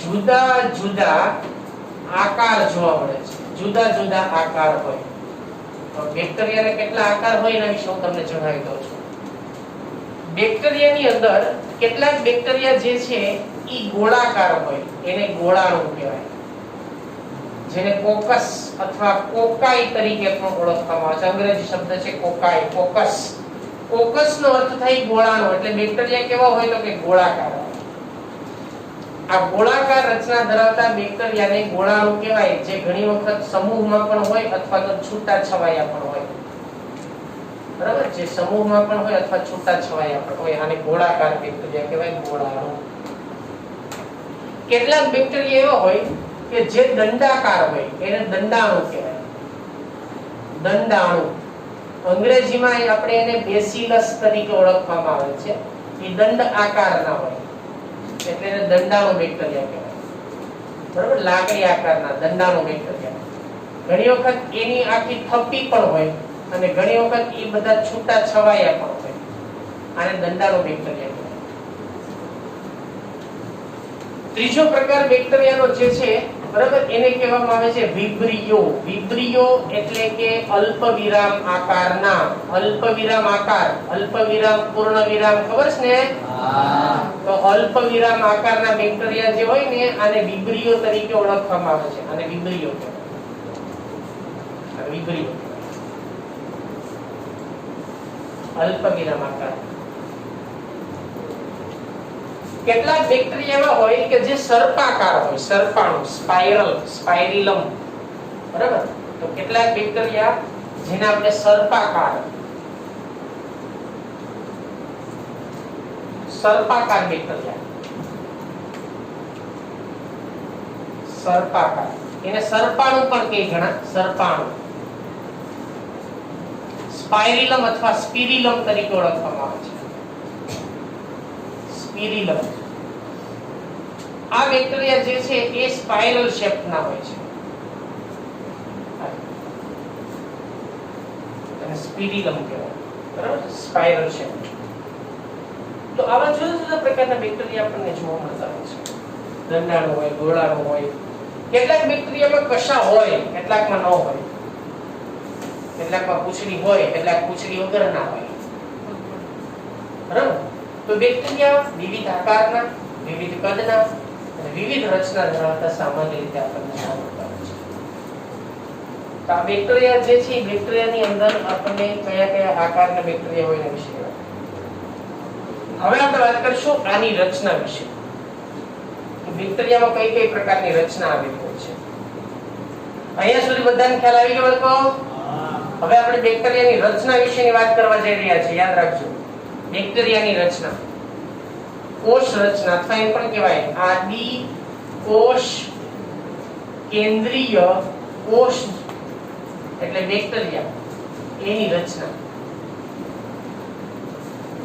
જુદા જુદા આકાર જોવા મળે છે. જુદા જુદા આકાર હોય. તો બેક્ટેરિયાને કેટલા આકાર હોય એના વિશે હું તમને જણાવી દઉં છું. બેક્ટેરિયાની અંદર કેટલાક બેક્ટેરિયા જે છે એ ગોળાકાર હોય. એને ગોળાણુ કહેવાય. જેને કોકસ અથવા કોકાઈ તરીકે પણ ઓળખવામાં આવે છે. અંગ્રેજી શબ્દ છે કોકાઈ, કોકસ. કોકસ નો અર્થ થાય ગોળાણુ. એટલે બેક્ટેરિયા કેવા હોય તો કે ગોળાકાર હોય. આ ગોળાકાર રચના ધરાવતા બેક્ટેરિયાને ગોળાણુ કહેવાય, જે ઘણી વખત સમૂહમાં પણ હોય અથવા તો છૂટા છવાયા પણ હોય. બરાબર, જે સમૂહમાં પણ હોય અથવા છૂટા છવાયા પણ હોય, આને ગોળાકાર બેક્ટેરિયા કહેવાય, ગોળાણુ. કેટલાક બેક્ટેરિયા એવા હોય કે જે દંડાકાર હોય, એને દંડાણુ કહેવાય. દંડાણુ અંગ્રેજીમાં આપણે એને બેસિલસ તરીકે ઓળખવામાં આવે છે. એ દંડ આકારના હોય એટલે એને દંડાણુ બેક્ટેરિયા કહેવાય. બરાબર, લાકડી આકારના દંડાણુ બેક્ટેરિયા. ઘણી વખત એની આખી થપ્પી પણ હોય અને ઘણી વખત એ બધા છૂટા છવાયા પણ હોય. આને દંડાણુ બેક્ટેરિયા કહેવાય. ત્રીજો પ્રકાર બેક્ટેરિયાનો જે છે, બરાબર, એને કહેવામાં આવે છે વિબ્રિયો. વિબ્રિયો એટલે કે અલ્પ વિરામ આકારના. અલ્પ વિરામ આકાર, અલ્પ વિરામ પૂર્ણ વિરામ, ખબર છે ને? તો અલ્પ વિરામ આકારના બેક્ટેરિયા જે હોય ને, આને વિબ્રિયો તરીકે ઓળખવામાં આવે છે. આને વિબ્રિયો કહેવાય. વિબ્રિયો અલ્પ વિરામ આકાર. કેટલાક બેક્ટેરિયા એવા હોય કે જે સર્પાકાર હોય, સર્પાણુ, સ્પાઇરલ, સ્પાઇરિલમ. બરાબર, તો કેટલાક બેક્ટેરિયા જેને આપણે સર્પાકાર, સર્પાકાર બેક્ટેરિયા, સર્પાકાર, એને સર્પાણુ પણ કહે ઘણા, સર્પાણુ. સ્પાઇરિલમ અથવા સ્પિરિલમ તરીકે ઓળખવામાં આવે છે. સ્પિરિલમ. આ બેક્ટેરિયા જે છે એ સ્પાઇરલ શેપના હોય છે. અને સ્પિરિલમ કહેવાય. બરાબર, સ્પાઇરલ શેપ. તો આવા જુદા જુદા પ્રકારના બેક્ટેરિયા આપણને જોવા મળતા હોય છે. દંડાણુ હોય, ગોળાણુ હોય. કેટલાક બેક્ટેરિયામાં કશા હોય, કેટલાકમાં ન હોય. કેટલાકમાં પૂંછડી હોય, કેટલાક પૂંછડી વગરના હોય. બરાબર, તો બેક્ટેરિયા વિવિધ આકારના, વિવિધ કદના અને વિવિધ રચના ધરાવતા સામાન્ય રીતે આપણને જોવા મળતા હોય છે. તો આ બેક્ટેરિયા જે છે, બેક્ટેરિયાની અંદર આપણને કયા કયા આકારના બેક્ટેરિયા હોય એના વિશે વાત. હવે આપણે વાત કરીશું આની રચના વિશે. બેક્ટેરિયામાં કઈ કઈ પ્રકારની રચના આવેલી હોય છે. અહીંયા સુધી બધાને ખ્યાલ આવી ગયો તો હવે આપણે બેક્ટેરિયાની રચના વિશેની વાત કરવા જઈ રહ્યા છીએ. યાદ રાખજો, બેક્ટેરિયાની રચના, કોષ રચના અથવા એમ પણ કહેવાય આદિ કોષ કેન્દ્રીય કોષ એટલે બેક્ટેરિયા, એની રચના,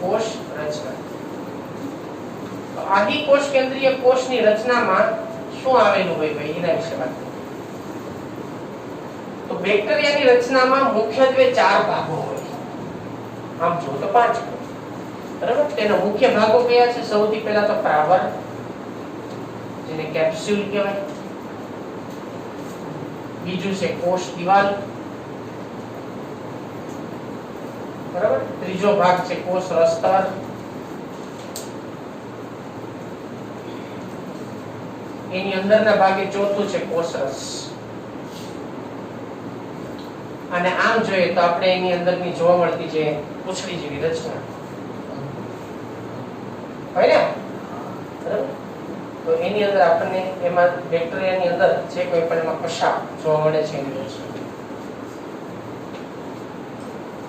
કોષ રચના. તો આદિ કોષ કેન્દ્રીય કોષની રચનામાં શું આવેલું હોય ભાઈ, એના વિશે વાત કરીએ. તો બેક્ટેરિયાની રચનામાં મુખ્યત્વે 4 ભાગો હોય. આમ જો તો 5 હોય. બરાબર, તેના મુખ્ય ભાગો કયા છે? સૌથી પહેલા તો પ્રાવર, જેને કેપ્સ્યુલ કહેવાય. બીજું છે કોષ દિવાલ. બરાબર, ત્રીજો ભાગ છે કોષ રસ્તર. એની અંદરના ભાગે ચોથું છે કોષ રસ. અને આમ જોઈએ તો આપણે એની અંદરની જોવા મળતી જે પૂંછડી જેવી રચના હોય ને, બરાબર, તો એની અંદર આપણને એમાં બેક્ટેરિયાની અંદર જે કોઈ પણ એમાં કશા જોવા મળે છે એની રચના.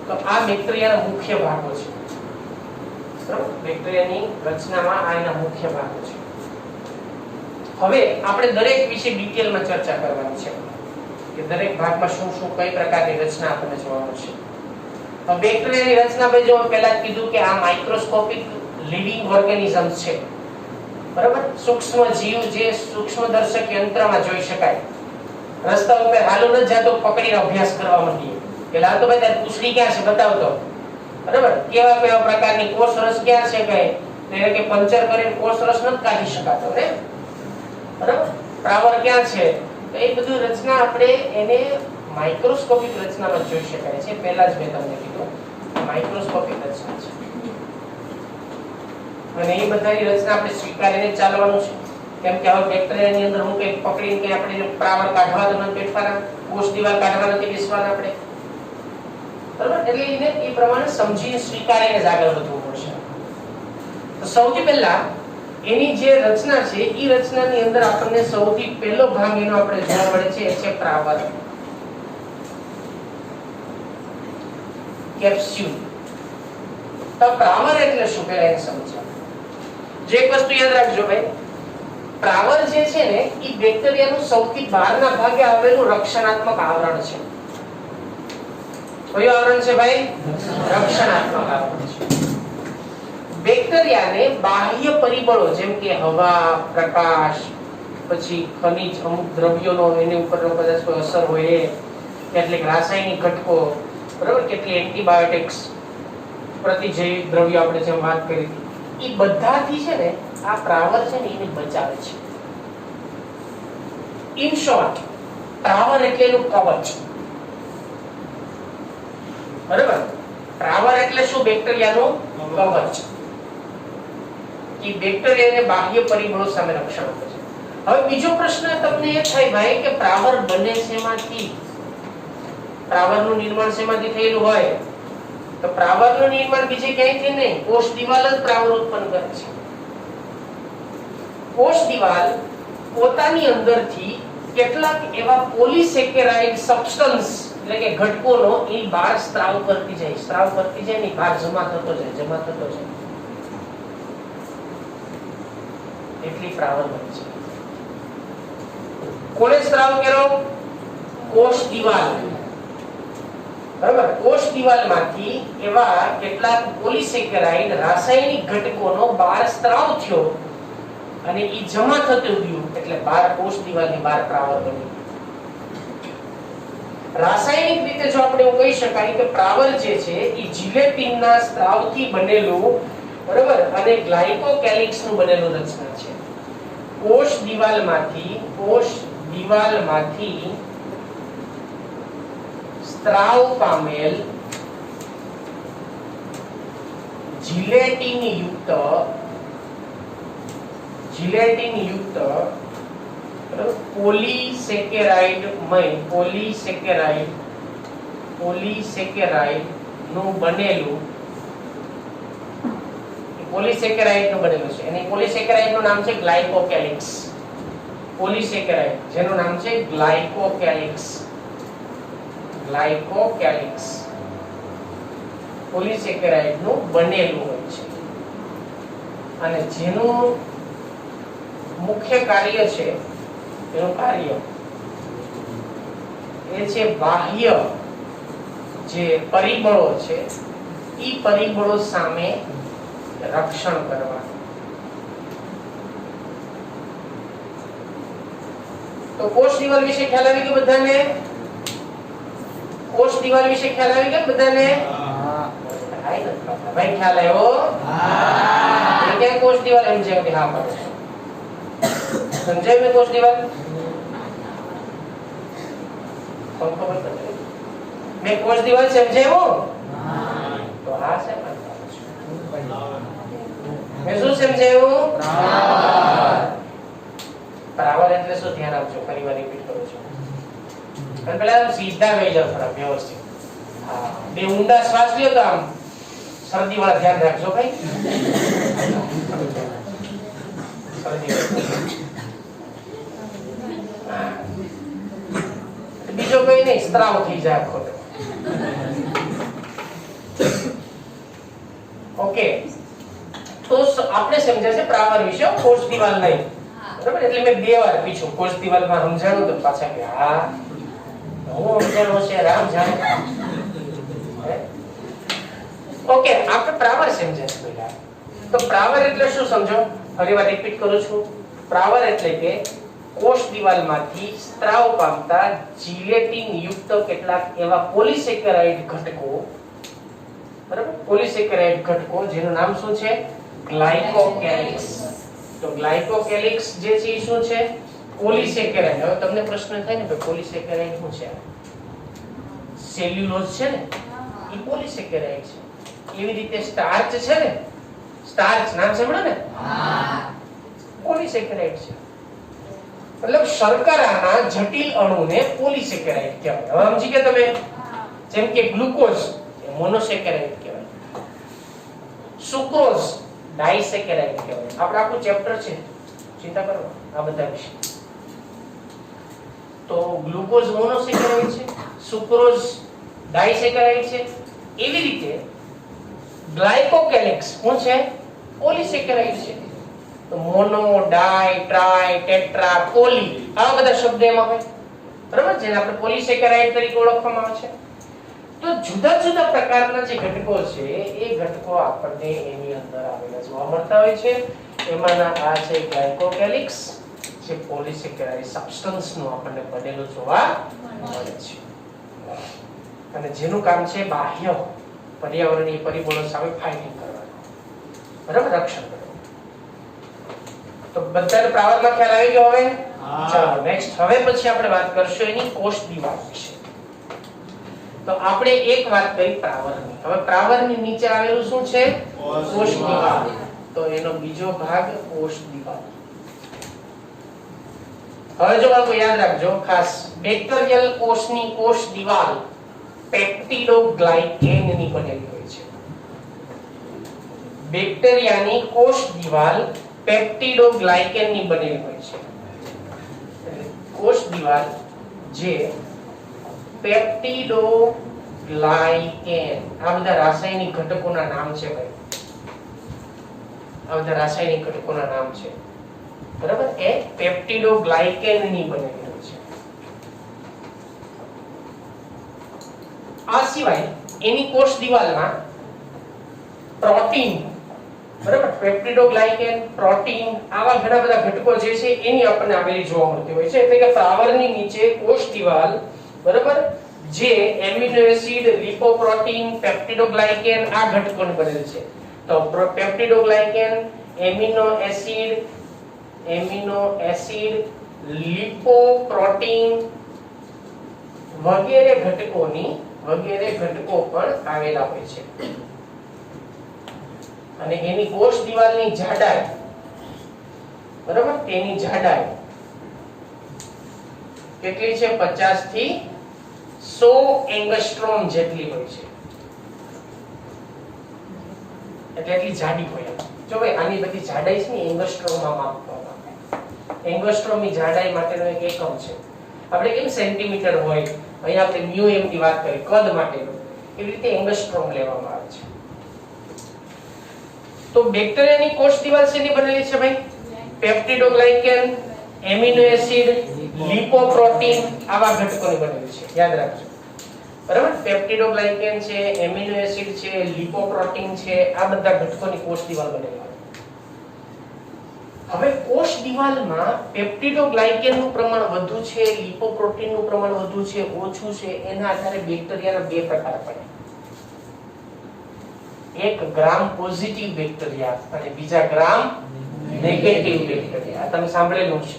તો આ બેક્ટેરિયાના મુખ્ય ભાગો છે. બરાબર, બેક્ટેરિયાની રચનામાં આ એના મુખ્ય ભાગો છે. હવે આપણે દરેક વિશે ડિટેલમાં ચર્ચા કરવાની છે કે દરેક ભાગમાં શું શું કઈ પ્રકારની રચના આપણને જોવા મળશે. તો બેક્ટેરિયાની રચના ભાઈ જો પહેલા કીધું કે આ માઇક્રોસ્કોપિક લિવિંગ ઓર્ગેનિઝમ્સ છે. બરાબર, સૂક્ષ્મ જીવ જે સૂક્ષ્મદર્શક યંત્રમાં જોઈ શકાય. રસ્તા ઉપર હાલું ન જાતો પકડીને અભ્યાસ કરવા માંડીએ કે લાતો ભાઈ તારી પૂંછડી ક્યાં છે બતાવતો. બરાબર, કેવા કેવા પ્રકારની કોષ રસ ક્યાં છે કઈ, એટલે કે પંચર કરીને કોષ રસ ન કાઢી શકાતો ને. બરાબર, પ્રાવર ક્યાં છે, તો એ બધું રચના આપણે એને માઇક્રોસ્કોપિક રચનામાં જોઈ શકાય છે. પહેલા જ મેં તમને કીધું માઇક્રોસ્કોપિક રચના છે. અને એ બધાની રચના આપણે સ્વીકારીને ચાલવાનું છે. કેમ કે હવે બેક્ટેરિયાની અંદર હું કંઈક પકડીને કે આપણે પ્રાવર કાઢવા તો નથી બેઠવાના, કોષ દિવાલ કાઢવા નથી બેસવાના આપણે. બરાબર, એટલે એને એ પ્રમાણે સમજીને સ્વીકારીને જ આગળ વધવું પડશે. તો સૌથી પહેલા એની જે રચના છે ઈ રચનાની અંદર આપણને સૌથી પહેલો ભાગ એનો આપણે જોવા મળે છે એ છે પ્રાવર, કેપ્સ્યુલ. તો પ્રાવર એટલે શું પહેલા એ સમજો. જે એક વસ્તુ યાદ રાખજો ભાઈ, પ્રાવર જે છે ને ઈ બેક્ટેરિયાનું સૌથી બહારના ભાગે આવેલું રક્ષણાત્મક આવરણ છે. કયું આવરણ છે ભાઈ? રક્ષણાત્મક આવરણ છે. બેક્ટેરિયાને બાહ્ય પરિબળો જેમ કે હવા, પ્રકાશ, પછી ખનિજ, અમુક દ્રવ્યોનો એની ઉપરનો કદાચ કોઈ અસર હોય, કેટલીક રાસાયણિક ઘટકો, બરાબર, કેટલી એન્ટીબાયોટિક્સ, પ્રતિજૈવિક દ્રવ્યો આપણે જેમ વાત કરી હતી, એ બધાથી છે ને આ પ્રાવર છે ને એને બચાવે છે. ઇન શોર્ટ, પ્રાવર એટલે એનું કવચ. બરાબર, પ્રાવર એટલે શું? બેક્ટેરિયાનું કવચ. કે બેક્ટેરિયાને બાહ્ય પરિબળો સામે રક્ષણ આપે છે. હવે બીજો પ્રશ્ન તમને એ થાય ભાઈ કે પ્રાવર બને શેમાંથી? પ્રાવરનું નિર્માણ શેમાંથી થયેલું હોય? તો પ્રાવરનું નિર્માણ બીજે ક્યાંયથી નહીં, કોષ દિવાલ જ પ્રાવર ઉત્પન્ન કરે છે. કોષ દિવાલ પોતાની અંદરથી કેટલાક એવા પોલિસેકેરાઇડ સબસ્ટન્સ એટલે કે ઘટકોનો એ બહાર સ્ત્રાવ કરતી જાય ને બહાર જમા થતો જાય. એટલી પ્રાવર બને છે. કોણે સ્ત્રાવ કર્યો? કોષ દિવાલ. બરાબર, કોષ દિવાલમાંથી એવા કેટલાક પોલિસેકેરાઇડ રાસાયણિક ઘટકોનો બહાર સ્ત્રાવ થયો અને ઈ જમા થતું ગયું એટલે બહાર કોષ દિવાલની બહાર પ્રાવર બની. રાસાયણિક રીતે જો આપણે એવું કહી શકાય કે પ્રાવર જે છે ઈ જીલેટિનના સ્ત્રાવથી બનેલું, બરાબર, અને ગ્લાયકોકેલિક્સનું બનેલું રચના છે. કોષ દિવાલમાંથી સ્ત્રાવ પામેલ જીલેટિન યુક્ત પોલિસેકેરાઇડ નું બનેલું છે. એની પોલિસેકેરાઇડ નું નામ છે ગ્લાયકોકેલિક્સ. પોલિસેકેરાઇડ જેનું નામ છે ગ્લાયકોકેલિક્સ. પોલિસેકેરાઇડ નું બનેલું હોય છે અને જેનું મુખ્ય કાર્ય છે, એનું કાર્ય એ છે બાહ્ય જે પરિબળો છે ઈ પરિબળો સામે રક્ષણ કરવાનું. તો કોષ દિવાલ વિશે ખ્યાલ આવી ગયો બધાને? કોષ દિવાલ વિશે ખ્યાલ આવી ગયો બધાને? ભાઈ ખ્યાલ આવ્યો? ક્યાં કોષ દિવાલ એમ છે કે હા પાડો સમજાય મેં કોષ દિવાલ? ખબર પડી? મેં કોષ દિવાલ સમજાવ્યું? તો હા છે. મેં શું સમજાવ્યું? પ્રાવર એટલે શું? ધ્યાન આપજો, ફરી વાર રિપીટ કરું છું. અને પેલા સીધા વહી જાવ થોડા વ્યવસ્થિત. હા, બે ઊંડા શ્વાસ લ્યો તો આમ શરદી વાળા ધ્યાન રાખજો ભાઈ. બીજો કઈ નહીં, સ્ત્રાવ થઈ જાય આખો. ઓકે, તો આપણે સમજ્યા છે પ્રાવર વિશે, કોષ દિવાલ નહીં. બરાબર, એટલે મેં બે વાર પૂછ્યું કોષ દિવાલમાં સમજાણું તો પાછા કે હા હું સમજાણો છે રામ જાણે. ઓકે, આપણે પ્રાવર સમજ્યા પહેલા. તો પ્રાવર એટલે શું સમજો? ફરીવાર રિપીટ કરું છું. પ્રાવર એટલે કે કોષ દિવાલમાંથી સ્ત્રાવ પામતા જીલેટિન યુક્ત કેટલાક એવા પોલિસેકેરાઇડ ઘટકો, બરાબર, પોલિસેકેરાઇડ ઘટકો જેનું નામ શું છે? ગ્લાયકોકેલિક્સ. તો ગ્લાયકોકેલિક્સ જે છે એ શું છે? પોલિસેકેરાઇડ. હવે તમને પ્રશ્ન થાય ને કે પોલિસેકેરાઇડ શું છે? સેલ્યુલોઝ છે ને એ પોલિસેકેરાઇડ છે. એવી રીતે સ્ટાર્ચ છે ને, સ્ટાર્ચ નામ સાંભળ્યું ને? હા, પોલિસેકેરાઇડ છે. મતલબ શર્કરાના જટિલ અણુને પોલિસેકેરાઇડ કહેવાય. હવે સમજી ગયા તમે? જેમ કે ગ્લુકોઝ એ મોનોસેકેરાઇડ કહેવાય, સુક્રોઝ ડાયસેકેરાઇડ કહેવાય. આપણે આખું ચેપ્ટર છે, ચિંતા કરો આ બધા વિશે. તો ગ્લુકોઝ મોનોસેકેરાઇડ છે, સુક્રોઝ ડાયસેકેરાઇડ છે. એવી રીતે ગ્લાયકોકેલિક્સ શું છે? પોલીસેકેરાઇડ છે. તો મોનો, ડાય, ટ્રાય, ટેટ્રા, પોલી આવા બધા શબ્દ એમાં હોય, બરાબર? જેને આપણે પોલીસેકેરાઇડ તરીકે ઓળખવામાં આવે છે. તો જુદા જુદા પ્રકારના જે ઘટકો છે એ ઘટકો આપણને એની અંદર આવેલા જોવા મળતા હોય છે. એમાંના આ છે ગ્લાયકોકેલિક્સ, જે પોલીસેકેરાઇડ સબસ્ટન્સ નું આપણને બનેલું જોવા મળે છે, અને જેનું કામ છે બાહ્ય પર્યાવરણીય પરિબળો સામે ફાઇટિંગ કરવાનું, બરાબર, રક્ષણ કરવાનું. તો બધાને પ્રાવરમાં ખ્યાલ આવી ગયો હવે? ચાલો નેક્સ્ટ. હવે પછી આપણે વાત કરશું એની કોષ દિવાલ વિશે. તો આપણે એક વાત કરી પ્રાવરની. હવે પ્રાવરની નીચે આવેલું શું છે? કોષ દિવાલ. તો એનો બીજો ભાગ કોષ દિવાલ. હવે જો બાળકો યાદ રાખજો ખાસ, બેક્ટેરિયલ કોષની કોષ દિવાલ પેપ્ટિડોગ્લાયકેન ની બનેલી હોય છે. બેક્ટેરિયાની કોષ દિવાલ પેપ્ટિડોગ્લાયકેન ની બનેલી હોય છે. કોષ દિવાલ જે પેપ્ટિડોગ્લાયકેન, આ બધા રાસાયણિક ઘટકોના નામ છે ભાઈ, આ બધા રાસાયણિક ઘટકોના નામ છે, બરાબર? એ પેપ્ટિડોગ્લાયકેન ની બનેલી હોય છે. આ સિવાય એની કોષ દિવાલમાં પ્રોટીન, બરાબર, પેપ્ટિડોગ્લાયકેન, પ્રોટીન આવા ઘણા બધા ઘટકો જે છે એની આપણને આવેલી જોવા મળતી હોય છે. એટલે કે પ્રાવરની નીચે કોષ દિવાલ, બરાબર, જે એમિનો એસિડ, લિપોપ્રોટીન, પેપ્ટિડોગ્લાયકેન આ ઘટકોની બનેલી છે. તો પેપ્ટિડોગ્લાયકેન, એમિનો એસિડ, લિપોપ્રોટીન વગેરે ઘટકો પણ આવેલા હોય છે. અને એની કોષ દિવાલની જાડાઈ, બરાબર, તેની જાડાઈ કેટલી છે? 50 થી 100 એંગસ્ટ્રોમ જેટલી હોય છે. એટલે એટલી જાડી હોય. જો ભાઈ આની બધી જાડાઈ છે ને એંગસ્ટ્રોમમાં માપવામાં આવે. એંગસ્ટ્રોમની જાડાઈ માટેનો એક એકમ છે. આપણે કેમ સેન્ટીમીટર હોય, અહીંયા આપણે મ્યુએમ ની વાત કરી કદ માટેનો, એવી રીતે એંગસ્ટ્રોમ લેવામાં આવે છે. તો બેક્ટેરિયાની કોષ દિવાલ શેની બનેલી છે ભાઈ? પેપ્ટિડોગ્લાયકેન, એમિનો એસિડ, લિપોપ્રોટીન આવા ઘટકોની બનેલી છે. યાદ રાખજો, બરાબર? પેપ્ટિડોગ્લાયકેન છે, એમિનો એસિડ છે, લિપોપ્રોટીન છે, આ બધા ઘટકોની કોષ દિવાલ બનેલી છે. હવે કોષ દિવાલમાં પેપ્ટિડોગ્લાયકેન નું પ્રમાણ વધુ છે, લિપોપ્રોટીન નું પ્રમાણ વધુ છે, ઓછું છે, એના આધારે બેક્ટેરિયાના બે પ્રકાર પડે. એક ગ્રામ પોઝિટિવ બેક્ટેરિયા અને બીજા ગ્રામ નેગેટિવ બેક્ટેરિયા. તમે સાંભળેલું છે,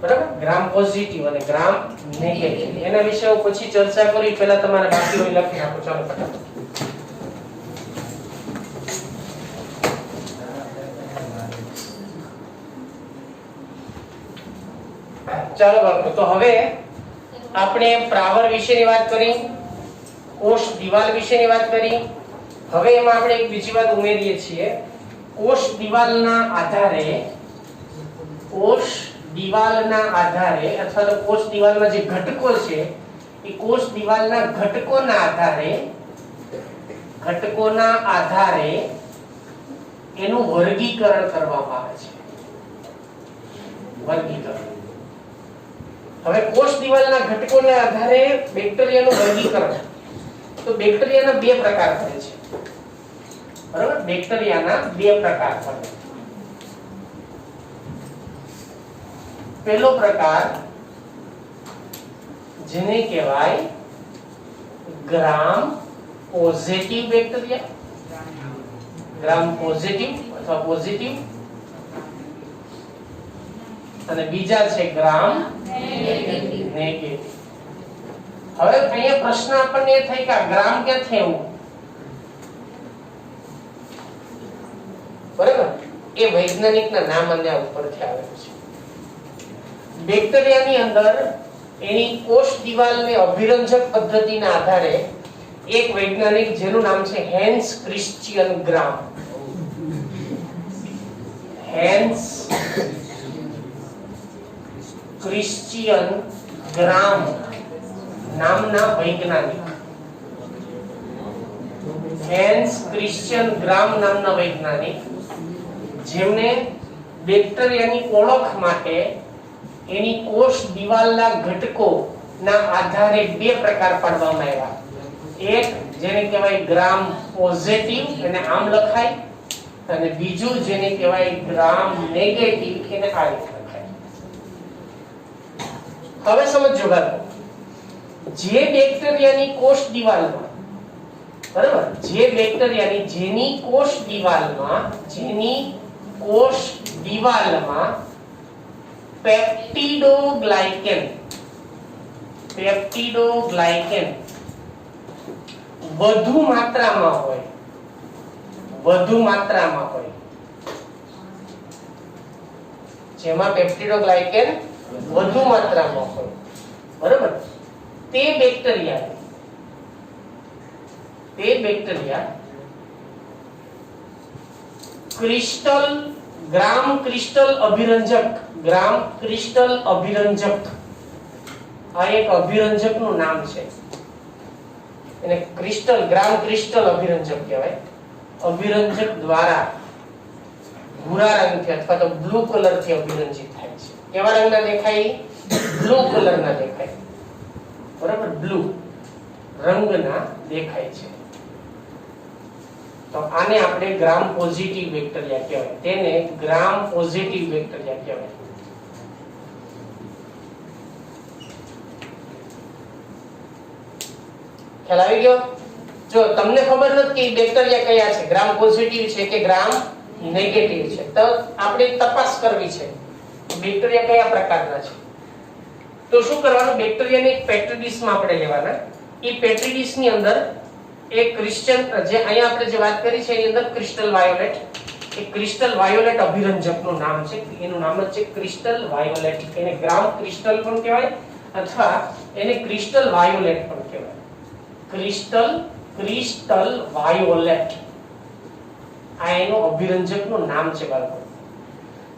બરાબર? ગ્રામ પોઝિટિવ અને ગ્રામ નેગેટિવ. એના વિશે હું પછી ચર્ચા કરી. પહેલા તમારે બાકી હોય લખી નાખો. ચાલો ફટાફટ. ચાલો બાળકો, તો હવે આપણે પ્રાવર વિશેની વાત કરી, કોષ દિવાલ વિશેની વાત કરી. હવે એમાં આપણે એક બીજી વાત ઉમેરીએ છીએ. કોષ દિવાલના આધારે અથવા તો કોષ દિવાલમાં જે ઘટકો છે એ કોષ દિવાલના ઘટકોના આધારે એનું વર્ગીકરણ કરવામાં આવે છે. વર્ગીકરણ. હવે કોષ દિવાલના ઘટકોના આધારે બેક્ટેરિયાનું વર્ગીકરણ. તો બેક્ટેરિયાના બે પ્રકાર પડે છે, બરાબર? બેક્ટેરિયાના બે પ્રકાર પડે. પહેલો પ્રકાર જેને કહેવાય ગ્રામ પોઝિટિવ બેક્ટેરિયા, ગ્રામ પોઝિટિવ અથવા પોઝિટિવ, અને બીજા છે ગ્રામ નેગેટિવ. હવે અહીંયા પ્રશ્ન આપણને એ થાય કે ગ્રામ ક્યાંથી આવ્યું? બરાબર, એ વૈજ્ઞાનિકના નામ અને ઉપરથી આવેલું છે. બેક્ટેરિયાની અંદર એની કોષ દિવાલને અભિરંજક પદ્ધતિના આધારે એક વૈજ્ઞાનિક જેનું નામ છે હેન્સ ક્રિશ્ચિયન ગ્રામ, હેન્સ ક્રિશ્ચિયન ગ્રામ નામના વૈજ્ઞાનિક, હેન્સ ક્રિશ્ચિયન ગ્રામ નામના વૈજ્ઞાનિક જેમને બેક્ટેરિયાની ઓળખ માટે એની કોષ દિવાલના ઘટકોના આધારે બે પ્રકાર પાડવામાં આવ્યા. એક જેને કહેવાય ગ્રામ પોઝિટિવ એને આમ લખાય, અને બીજું જેને કહેવાય ગ્રામ નેગેટિવ એને આ રીતે લખાય. હવે સમજો બાળકો, જે બેક્ટેરિયાની કોષ દિવાલમાં, બરાબર, જે બેક્ટેરિયાની જેની કોષ દિવાલમાં પેપ્ટિડોગ્લાયકેન વધુ માત્રામાં હોય, જેમાં પેપ્ટિડોગ્લાયકેન વધુ માત્રામાં હોય, બરાબર, તે બેક્ટેરિયા ગ્રામ ક્રિસ્ટલ અભિરંજક આ એક અભિરંજકનું નામ છે. એને ગ્રામ ક્રિસ્ટલ અભિરંજક કહેવાય. અભિરંજક દ્વારા ભૂરા રંગથી અથવા તો બ્લુ કલરથી અભિરંજિત થાય છે. કેવા રંગના દેખાય? બ્લુ કલરના દેખાય, બરાબર, બ્લુ રંગના દેખાય છે. તો આને આપણે ગ્રામ પોઝિટિવ બેક્ટેરિયા કહેવાય. તેને ગ્રામ પોઝિટિવ બેક્ટેરિયા કહેવાય. ખ્યાલ આવી ગયો? જો તમને ખબર નથી કે બેક્ટેરિયા કયા છે, ગ્રામ પોઝિટિવ છે કે ગ્રામ નેગેટિવ છે, તો આપણે તપાસ કરવી છે બેક્ટેરિયા કયા પ્રકારના છે. તો શું કરવાનું? બેક્ટેરિયાને એક પેટ્રી ડીશમાં આપણે લેવાના. એ પેટ્રી ડીશની અંદર એક ક્રિસ્ટલ, જે અહીંયા આપણે જે વાત કરી છે એની અંદર ક્રિસ્ટલ વાયોલેટ, એક ક્રિસ્ટલ વાયોલેટ અભિરંજકનું નામ છે. એનું નામ જ છે ક્રિસ્ટલ વાયોલેટ. એને ગ્રામ ક્રિસ્ટલ પણ કહેવાય અથવા એને ક્રિસ્ટલ વાયોલેટ પણ કહેવાય. ક્રિસ્ટલ વાયોલેટ આ એનું અભિરંજકનું નામ છે બાળકો.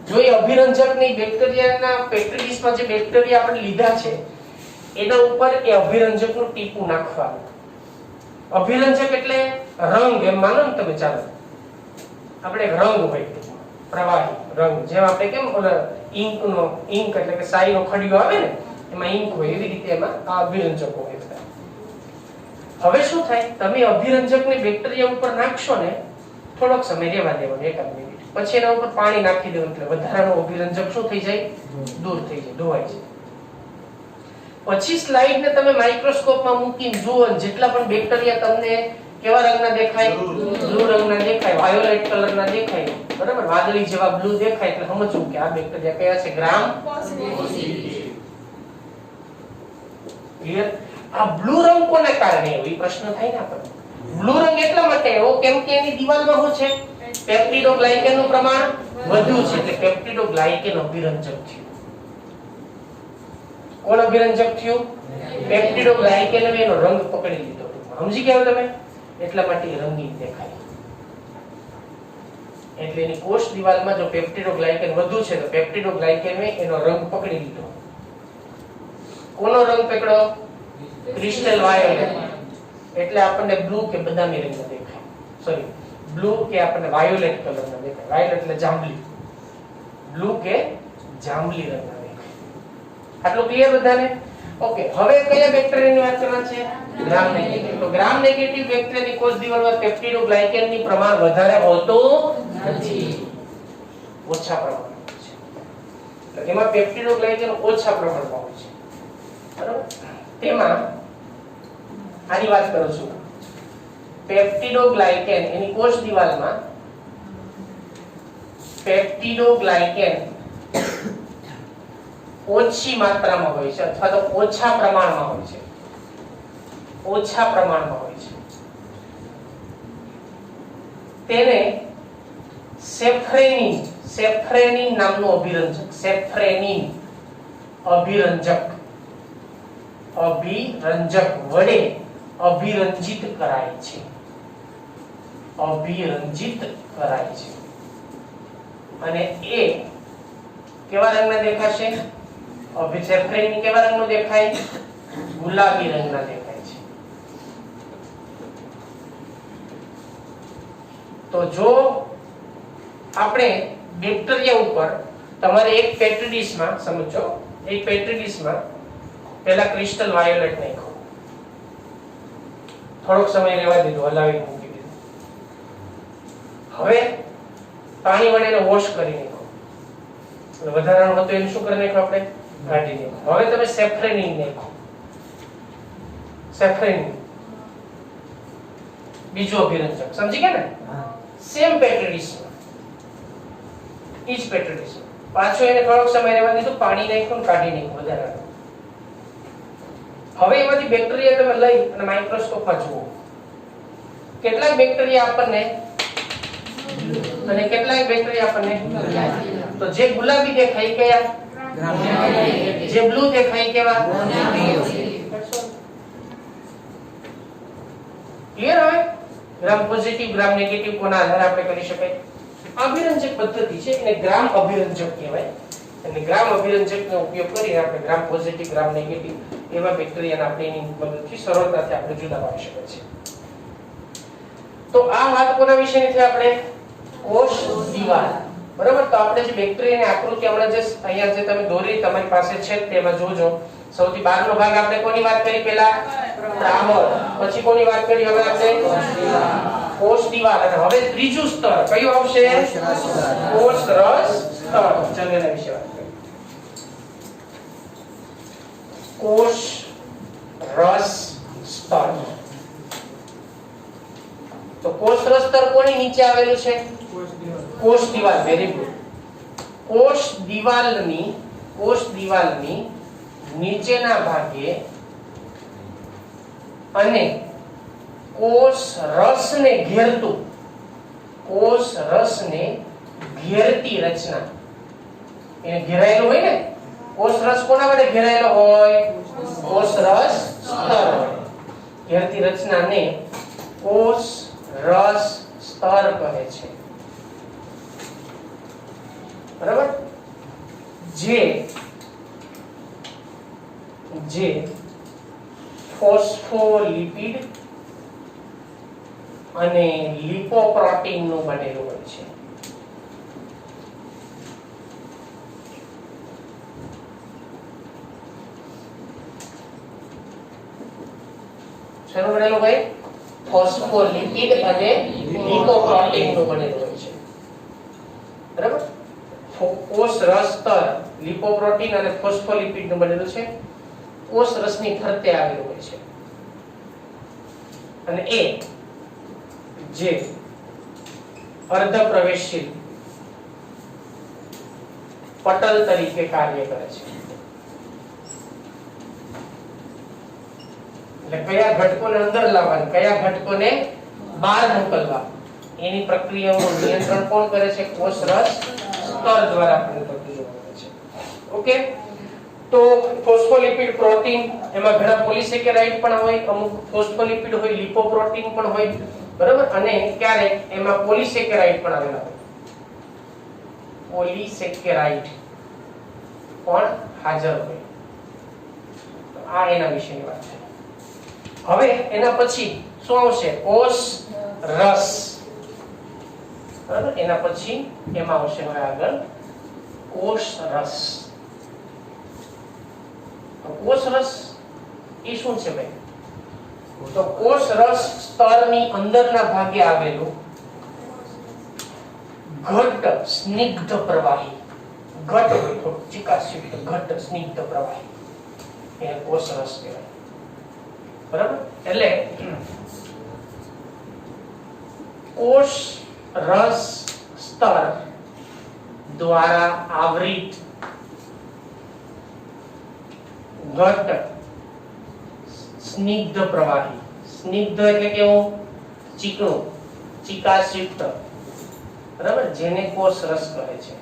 જો એ અભિરંજકની બેક્ટેરિયાના પેટ્રી ડીશમાં જે બેક્ટેરિયા આપણે લીધા છે એના ઉપર એ અભિરંજકનું ટીપું નાખવાનું. અભિરંજક એટલે રંગ એમ માનો ને તમે. ચાલો આપણે રંગ હોય, પ્રવાહી રંગ, જેમ આપણે કેમ ઓલા ઇંક એટલે કે શાહીનો ખડીયો આવે ને એમાં ઇંક હોય, એવી રીતે એમાં આ અભિરંજકો હોય. હવે શું થાય? તમે અભિરંજકને બેક્ટેરિયા ઉપર નાખશો ને, થોડોક સમય રહેવા દેવાનો, 1 મિનિટ, પછી એના ઉપર પાણી નાખી દેવું એટલે વધારાનો અભિરંજક શું થઈ જાય? દૂર થઈ જાય, ધોવાઈ જાય. પછી સ્લાઇડને તમે માઇક્રોસ્કોપમાં મૂકીને જુઓ, જેટલા પણ બેક્ટેરિયા તમને કેવા રંગના દેખાય? બ્લુ રંગના દેખાય, વાયોલેટ કલરના દેખાય, બરાબર, વાદળી જેવા બ્લુ દેખાય, એટલે સમજવું કે આ બેક્ટેરિયા કયા છે? ગ્રામ પોઝિટિવ. ક્લિયર? આ બ્લુ રંગ કોને કારણે આવ્યો? એ પ્રશ્ન થાય ને આપણને. બ્લુ રંગ એટલા માટે આવ્યો કેમ કે એની દિવાલમાં શું છે? પેપ્ટિડોગ્લાયકેનનું પ્રમાણ વધુ છે, એટલે પેપ્ટિડોગ્લાયકેન અભિરંજક થયું. કોણ અભિરંજક થયું? પેપ્ટિડોગ્લાયકેન. એનો રંગ પકડી લીધો. સમજી ગયા તમે? એટલા માટે રંગીન દેખાય. એટલે એની કોષ દિવાલમાં જો પેપ્ટિડોગ્લાયકેન વધુ છે તો પેપ્ટિડોગ્લાયકેન એનો રંગ પકડી લીધો. કોનો રંગ પકડ્યો? Crystal violet. એટલે આપણને બ્લુ કે બદામી રંગના દેખાય. સોરી, બ્લુ કે આપણને વાયોલેટ કલરના દેખાય. વાયોલેટ એટલે જાંબલી. બ્લુ કે જાંબલી રંગના દેખાય. આટલું ક્લિયર બધાને? ઓકે. હવે કયા બેક્ટેરિયાની વાત કરવાની છે? Gram negative. તો ગ્રામ નેગેટિવ બેક્ટેરિયાની કોષ દિવાલમાં પેપ્ટિડોગ્લાયકેનની પ્રમાણ વધારે હોતું નથી, ઓછા પ્રમાણમાં છે. એટલે એમાં પેપ્ટિડોગ્લાયકેન ઓછા પ્રમાણમાં હોય છે, બરાબર. તેમાં આની વાત કરું છું. પેપ્ટિડોગ્લાયકેન એની કોષ દિવાલમાં પેપ્ટિડોગ્લાયકેન ઓછી માત્રામાં હોય છે અથવા તો ઓછા પ્રમાણમાં હોય છે. ઓછા પ્રમાણમાં હોય છે. તેને સેફ્રેનિન નામનું અભિરંજક, અભિરંજક વડે અભિરંજિત કરાય છે. અને એ કેવા રંગના દેખાશે? સેફ્રોન કેવા રંગનો દેખાય? ગુલાબી રંગના દેખાય છે. તો જો આપણે બેક્ટેરિયા ઉપર તમારે એક પેટ્રી ડીશમાં સમજો, એક પેટ્રી ડીશમાં પહેલા ક્રિસ્ટલ વાયોલેટ નાખ્યો, થોડોક સમય રહેવા દીધું, હલાવી મૂકી દીધું. હવે પાણી વડે એને વોશ કરી નાખો, વધારાનું હતું એને શું કરી નાખો? આપણે કાઢી નાખો. હવે તમે સેફ્રોન નાખો, સેફ્રોન બીજો અભિરંજક, સમજી ગયા ને? સેમ પેટ્રી ડીશમાં, ઈચ પેટ્રી ડીશ પાછો એને થોડોક સમય રહેવા દીધું, પાણી નાખ્યું, કાઢી નાખ્યું વધારાનું. હવે એમાંથી બેક્ટેરિયા તમે લઈ અને માઇક્રોસ્કોપમાં જુઓ, કેટલાક બેક્ટેરિયા આપણને અને કેટલાક બેક્ટેરિયા આપણને, તો જે ગુલાબી દેખાય કયા? જે બ્લુ દેખાય કેવા? ક્લિયર? હવે ગ્રામ પોઝિટિવ ગ્રામ નેગેટિવ કોના આધારે આપણે કરી શકાય? અભિરંજક પદ્ધતિ છે એને ગ્રામ અભિરંજક કહેવાય. અને ગ્રામ અભિરંજકનો ઉપયોગ કરીને આપણે ગ્રામ પોઝિટિવ ગ્રામ નેગેટિવ એવા બેક્ટેરિયાને આપણે એની મદદથી સરળતાથી આપણે જુદા પાડી શકીએ છીએ. તો આ વાત કોના વિશેની છે? આપણે કોષ દિવાલ. બરાબર? તો આપણે જે બેક્ટેરિયાની આકૃતિ હમણાં જે અહીંયા જે તમે દોરી તમારી પાસે છે તેમાં જોજો. સૌથી બહારનો ભાગ આપણે કોની વાત કરી? પહેલા પ્રામર, પછી કોની વાત કરી? હવે આપણે કોષ દિવાલ. અને હવે ત્રીજું સ્તર કયું આવશે? કોષ રસ સ્તર. ચાલો એના વિશે વાત કરીએ. કોષ રસ સ્તર. તો કોષ રસ સ્તર કોની નીચે આવેલું છે? કોષ દિવાલ. Very good. કોષ દિવાલની નીચેના ભાગે અને કોષ રસને ઘેરતી રચના, એને ઘેરાયેલો હોય ને, કોષ રસ કોના વડે ઘેરાયેલો હોય? કોષ રસ સ્તર. ઘેરતી રચનાને કોષ રસ સ્તર કહે છે. બરાબર? જે ફોસ્ફોલિપિડ અને લિપોપ્રોટીન નું બનેલું હોય છે. શેનું બનેલું ભાઈ? ફોસ્ફોલિપિડ અને લિપોપ્રોટીન નું બનેલું હોય છે. બરાબર? કોષ રસ સ્તર લિપોપ્રોટીન અને ફોસ્ફોલિપિડ નું બનેલું છે. કોષ રસની ફરતે આવેલું હોય છે. અને એ જે અર્ધ પ્રવેશશીલ પટલ તરીકે કાર્ય કરે છે. એટલે કયા ઘટકોને અંદર લાવવા, કયા ઘટકોને બહાર મોકલવા, એની પ્રક્રિયાઓનું નિયંત્રણ કોણ કરે છે? કોષ રસ સ્તર દ્વારા પ્રક્રિયા કરે છે. ઓકે? તો ફોસ્ફોલિપિડ પ્રોટીન, એમાં ઘણા પોલિસેકેરાઇડ પણ હોય, અમુક ફોસ્ફોલિપિડ હોય, લિપોપ્રોટીન પણ હોય. બરાબર? અને ક્યારેક એમાં પોલિસેકેરાઇડ પણ આવેલા હોય. પોલિસેકેરાઇડ પણ હાજર હોય. તો આ એના વિશેની વાત છે. હવે એના પછી શું આવશે? કોષ રસ. બરાબર? એના પછી એમાં આવશે હવે આગળ કોષ રસ. કોષ રસ એ શું છે ભાઈ? તો કોષ રસ સ્તરની અંદરના ભાગે આવેલું ઘટ્ટ સ્નિગ્ધ પ્રવાહી, ઘટ્ટ ચિકાસયુક્ત ઘટ્ટ સ્નિગ્ધ પ્રવાહી, એને કોષ રસ કહેવાય. બરાબર? એટલે કોષ રસ સ્તર દ્વારા આવૃત ઘટ્ટ સ્નિગ્ધ પ્રવાહી. સ્નિગ્ધ એટલે કેવું? ચીકણું, ચિકાસયુક્ત. બરાબર? જેને કોષ રસ કહે છે.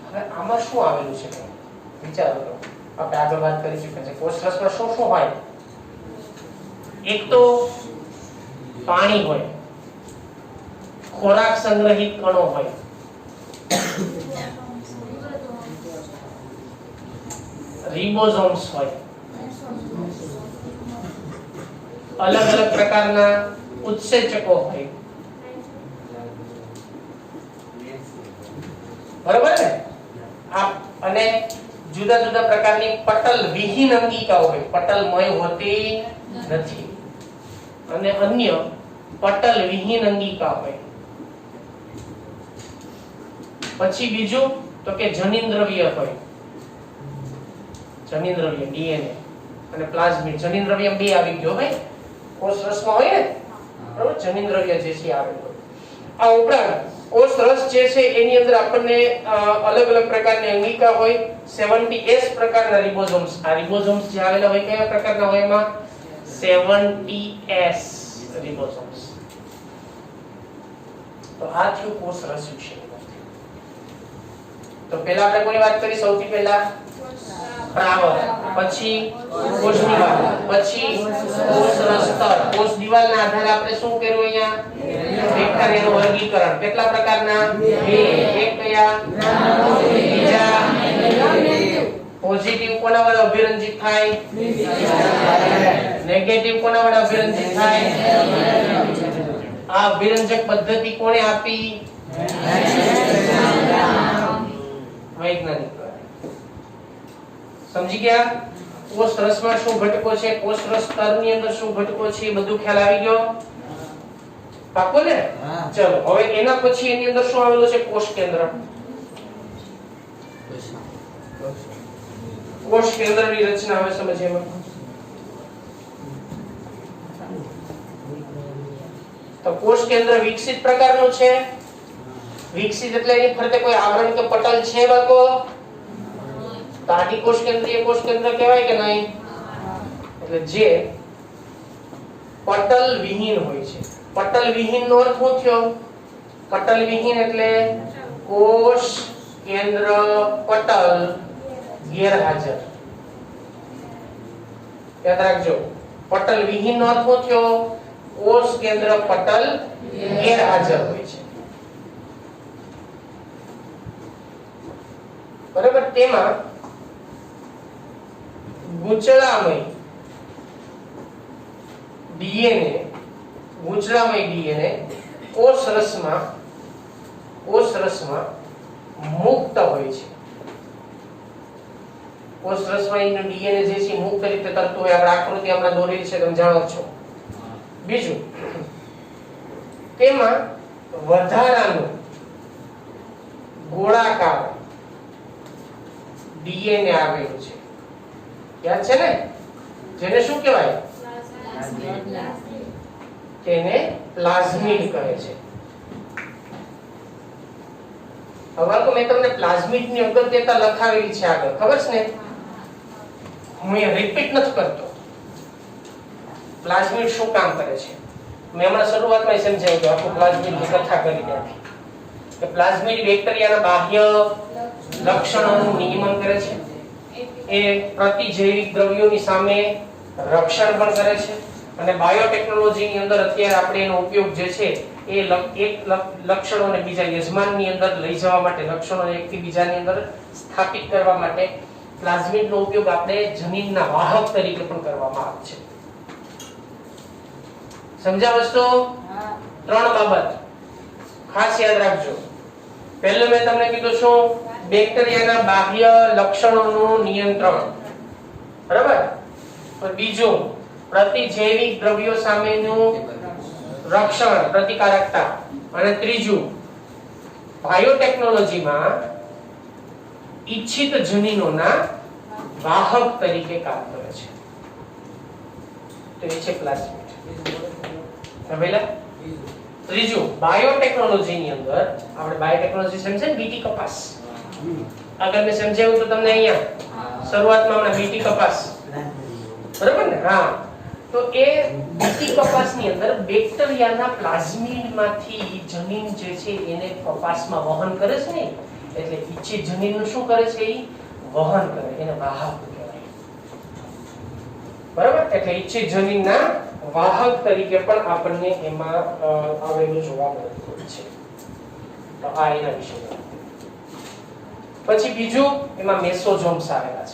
હવે આમાં શું આવેલું છે વિચારો કરો. આપણે આગળ વાત કરી ચૂક્યા છે. કોષ રસમાં શું શું હોય? એક તો પાણી હોય, ખોરાક સંગ્રહિત કણો હોય, રિબોઝોમ્સ હોય, અલગ અલગ પ્રકારના ઉત્સેચકો હોય, બરોબર ને? અને જુદા જુદા પ્રકારની પટલ વિહીન અંગિકાઓ હોય, પટલમય હોતી નથી, અને અન્ય પટલ વિહીન અંગિકા હોય. પછી બીજું તો કે જનીન દ્રવ્ય હોય, જનીન દ્રવ્ય ડીએનએ અને પ્લાઝમિડ. જનીન દ્રવ્ય બે આવી ગયો ભાઈ, કોષ રસમાં હોય ને, બરોબર? જનીન દ્રવ્ય જે છે આવેલું. આ ઉપરાંત કોષ રસ જે છે એની અંદર આપણને અલગ અલગ પ્રકારની અંગિકા હોય, 70S પ્રકારના રિબોઝોમ્સ. આ રિબોઝોમ્સ જે આવેલા હોય કયા પ્રકારના હોય? એમાં 70S રિબોઝોમ્સ. તો આ થયું કોષ રસ વિશે. તો પહેલા આપણે કોની વાત કરી? સૌથી પહેલા પ્રાવર, પછી કોષ દિવાલ, પછી કોષ રસ્તર. કોષ દિવાલના આધારે આપણે શું કર્યું? અહીંયા બેક્ટેરિયાનું વર્ગીકરણ. કેટલા પ્રકારના? બે. એક કયા? બીજા પોઝિટિવ કોના વડે અભિરંજિત થાય? નેગેટિવ કોના વડે અભિરંજિત થાય? આ અભિરંજક પદ્ધતિ કોણે આપી? વૈજ્ઞાનિક. સમજી ગયા? કોષ રસમાં શું ઘટકો છે, કોષ રસ સ્તરની અંદર શું ઘટકો છે, એ બધું ખ્યાલ આવી ગયો? પાકો ને? ચલો હવે એના પછી એની અંદર શું આવેલું છે? કોષ કેન્દ્ર. કોષ કેન્દ્રની રચના હવે સમજીએ. તો કોષ કેન્દ્ર વિકસિત પ્રકારનું છે. વિકસિત એટલે એની ફરતે કોઈ આવરણ કે પટલ છે બાકો? તાડી કોષ કેન્દ્રીય કોષ કેન્દ્ર કહેવાય કે નહીં? એટલે જે પટલ વિહીન હોય છે. પટલ વિહીન નો અર્થ શું થયો? પટલ વિહીન એટલે કોષ કેન્દ્ર પટલ ગેરહાજર. યાદ રાખજો, પટલ વિહીન નો અર્થ શું થયો? કોષ કેન્દ્ર પટલ ગેરહાજર હોય છે. બરાબર? તેમાં ગૂંચળામય ડીએનએ, ગૂંચળામય ડીએનએ કોષ રસમાં મુક્ત હોય છે. કોષ રસમાં એનું ડીએનએ જે છે મુક્ત રીતે તરતું હોય. આપણે આકૃતિ હમણાં દોરેલી છે, તમે જાણો છો. બીજું, તેમાં વધારાનું ગોળાકાર ડીએનએ આવેલું છે. યાદ છે ને? જેને શું કહેવાય? તેને પ્લાઝમિડ કહે છે. હવે તો મેં તમને પ્લાઝમિડ ની અગત્યતા લખાવેલી છે આગળ, ખબર છે ને? હું એ રિપીટ નથી કરતો. પ્લાઝમિડ શું કામ કરે છે મેં હમણાં શરૂઆતમાં સમજાવ્યું કે આખું પ્લાઝમિડ ની કથા કરી નાખી કે પ્લાઝમિડ બેક્ટેરિયાના બાહ્ય લક્ષણોનું નિયમન કરે છે. એ પ્રતિજૈવિક દ્રવ્યોની સામે રક્ષણ પણ કરે છે. અને બાયોટેકનોલોજીની અંદર અત્યારે આપણે એનો ઉપયોગ જે છે એ એક લક્ષણોને બીજા યજમાનની અંદર લઈ જવા માટે, લક્ષણોને એકથી બીજાની અંદર સ્થાપિત કરવા માટે પ્લાઝમિડનો ઉપયોગ આપણે જનીનના વાહક તરીકે પણ કરવામાં આવે છે. સમજાવ છો? ત્રણ બાબત ખાસ યાદ રાખજો. પહેલું મેં તમને કીધું શું? બેક્ટેરિયાના બાહ્ય લક્ષણોનું નિયંત્રણ, બરાબર? બીજું, પ્રતિજૈવિક દ્રવ્યો સામેનું રક્ષણ, પ્રતિકારકતા. અને ત્રીજું, બાયોટેકનોલોજીમાં ઈચ્છિત જનીનોના વાહક તરીકે કામ કરે છે. તો એ છે પ્લાઝમિડ. પહેલા ત્રીજું, બાયોટેકનોલોજીની અંદર આપણે બાયોટેકનોલોજી સમજે ને, બીટી કપાસ આગળ મેં સમજાવ્યું તો તમને અહીંયા શરૂઆતમાં હમણાં બીટી કપાસ, બરાબર ને? હા. તો એ બીટી કપાસની અંદર બેક્ટેરિયાના પ્લાઝમિડમાંથી જનીન જે છે એને કપાસમાં વહન કરે છે ને, એટલે ઈચ્છિત જનીનનું શું કરે છે? એ વહન કરે, એને વાહક કહેવાય. બરાબર? એટલે ઈચ્છિત જનીનના વાહક તરીકે પણ આપણને એમાં આવેલું જોવા મળતું છે. તો આ એના વિશે પછી બીજું એમાં મેસોઝોમ્સ આવેલા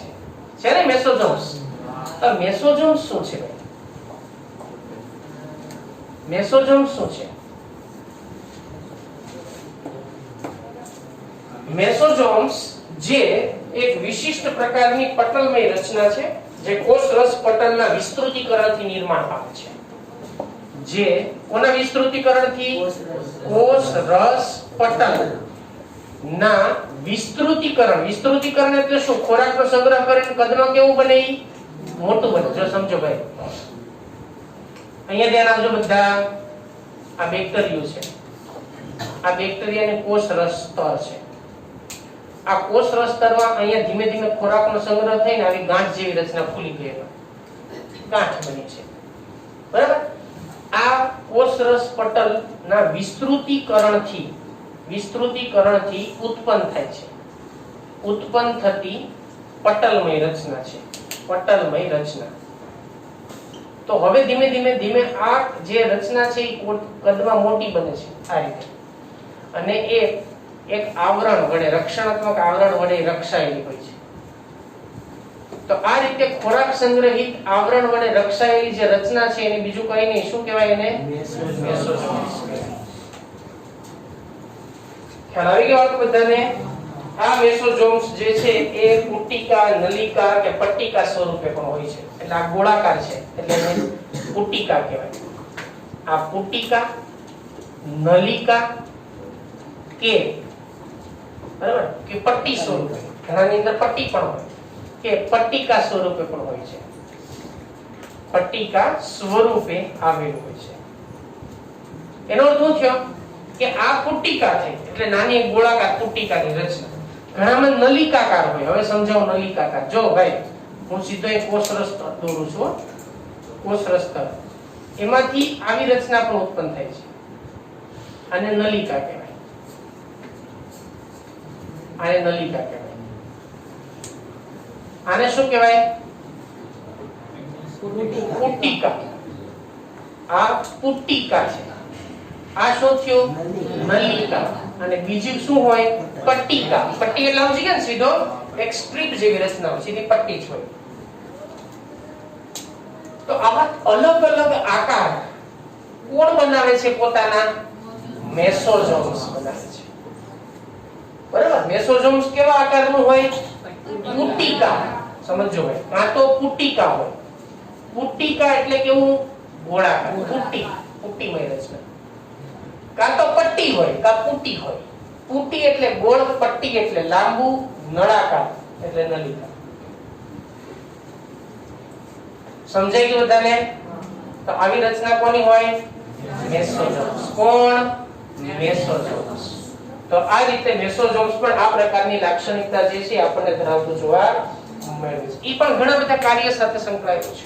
છે ને મેસોઝોમ્સ. તો મેસોઝોમ્સ શું છે? મેસોઝોમ્સ શું છે? મેસોઝોમ્સ જે એક વિશિષ્ટ પ્રકારની પટલમય રચના છે જે કોષરસ પટલના વિસ્તૃતીકરણથી નિર્માણ પામે છે. જે કોના વિસ્તૃતીકરણથી? કોષરસ પટલ ના વિસ્તૃતીકરણ. વિસ્તૃતીકરણ એટલે શું? ખોરાકનો સંગ્રહ કરીને કદમાં કેવું બને? મોટું બને. જો સમજો ભાઈ, અહીંયા ધ્યાન આપજો બધા. આ બેક્ટેરિયો છે. આ બેક્ટેરિયાની કોષરસ સ્તર છે. આ કોષરસ સ્તરમાં અહીંયા ધીમે ધીમે ખોરાકનો સંગ્રહ થઈને આવી ગાંઠ જેવી રચના ફૂલી ગઈ, ગાંઠ બની છે. બરાબર? આ કોષરસ પટલના વિસ્તૃતીકરણથી ઉત્પન્ન થાય છે. ઉત્પન્ન થતી પટલમય રચના છે. પટલમય રચના. તો હવે ધીમે ધીમે આ જે રચના છે એ કદમાં મોટી બને છે આ રીતે, અને એ એક આવરણ વડે, રક્ષણાત્મક આવરણ વડે રક્ષાયેલી હોય છે. તો આ રીતે ખોરાક સંગ્રહિત આવરણ વડે રક્ષાયેલી જે રચના છે એને બીજું કઈ નહીં, શું કહેવાય? એને મેસોઝોમ્સ. ખ્યાલ આવી ગયો બધાને? આ મેસોઝોમ્સ જે છે એ પુટિકા, નલિકા કે પટ્ટિકા સ્વરૂપે પણ હોય છે. એટલે આ ગોળાકાર છે એટલે એને પુટિકા કહેવાય. આ પુટિકા, નલિકા કે બરાબર કે પટ્ટી સ્વરૂપે, ઘણાની અંદર પટ્ટી પણ હોય, કે પટ્ટિકા સ્વરૂપે પણ હોય છે. પટ્ટિકા સ્વરૂપે આવેલું હોય છે. એનો અર્થ શું થયો કે આ પુટિકા છે એટલે નાની ગોળાકાર પુટિકાની રચના. ઘણામાં નલિકાકાર હોય. હવે સમજાવો નલિકાકાર. જો ભાઈ, હું સીધો એક કોષરસ દોરું છું. કોષરસ સ્તર, એમાંથી આવી રચના પણ ઉત્પન્ન થાય છે. આને નલિકા કહેવાય. આને નલિકા કહેવાય. આને શું કહેવાય? પુટિકા. આ પુટિકા છે. આ શું થયું? નલિકા. અને બીજું શું હોય? પટ્ટિકા. પટ્ટી એટલે સમજી ગયા ને સીધો? એક સ્ટ્રીપ જેવી રચના હોય, સીધી પટ્ટી જ હોય. તો આવા અલગ અલગ આકાર કોણ બનાવે છે? પોતાના મેસોઝોમ્સ બનાવે છે. બરાબર? મેસોઝોમ્સ કેવા આકારનું હોય? પુટિકા. સમજો ભાઈ, કાં તો પુટિકા હોય. પુટિકા એટલે કેવું? ગોળાકાર. પુટ્ટીમય રચના. કાં તો પટ્ટી હોય, કાં પુટી હોય. પુટી એટલે ગોળ, પટ્ટી એટલે લાંબુ, નળાકાર એટલે નલિકા. સમજાઈ ગયું બધાને? તો આવી રચના કોની હોય? મેસોઝોમ્સ. કોણ? મેસોઝોમ્સ. તો આ રીતે મેસોઝોમ્સ પણ આ પ્રકારની લાક્ષણિકતા જે છે આપણને ધરાવતું જોવા મળે છે. ઈ પણ ઘણા બધા કાર્ય સાથે સંકળાયેલું છે.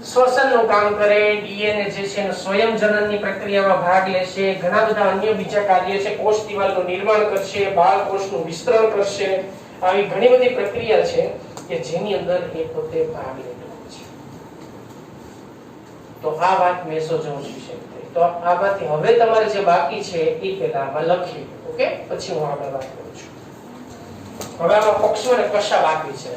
શ્વસનનું કામ કરે, ડીએનએ જે છે સ્વયંજનનની પ્રક્રિયામાં ભાગ લેશે, ઘણા બધા અન્ય બીજા કાર્ય છે, કોષ દિવાલનું નિર્માણ કરશે, બાળકોષનું વિસ્તરણ કરશે. આવી ઘણી બધી પ્રક્રિયા છે કે જેની અંદર એ પોતે ભાગ લેતો હોય છે. તો આ વાત મેસોઝોમ્સ વિશે થઈ. તો આ વાત હવે તમારે જે બાકી છે એ પહેલા આમાં લખી, ઓકે? પછી હું આગળ વાત કરું છું. હવે આમાં પક્ષો અને કશા બાકી છે.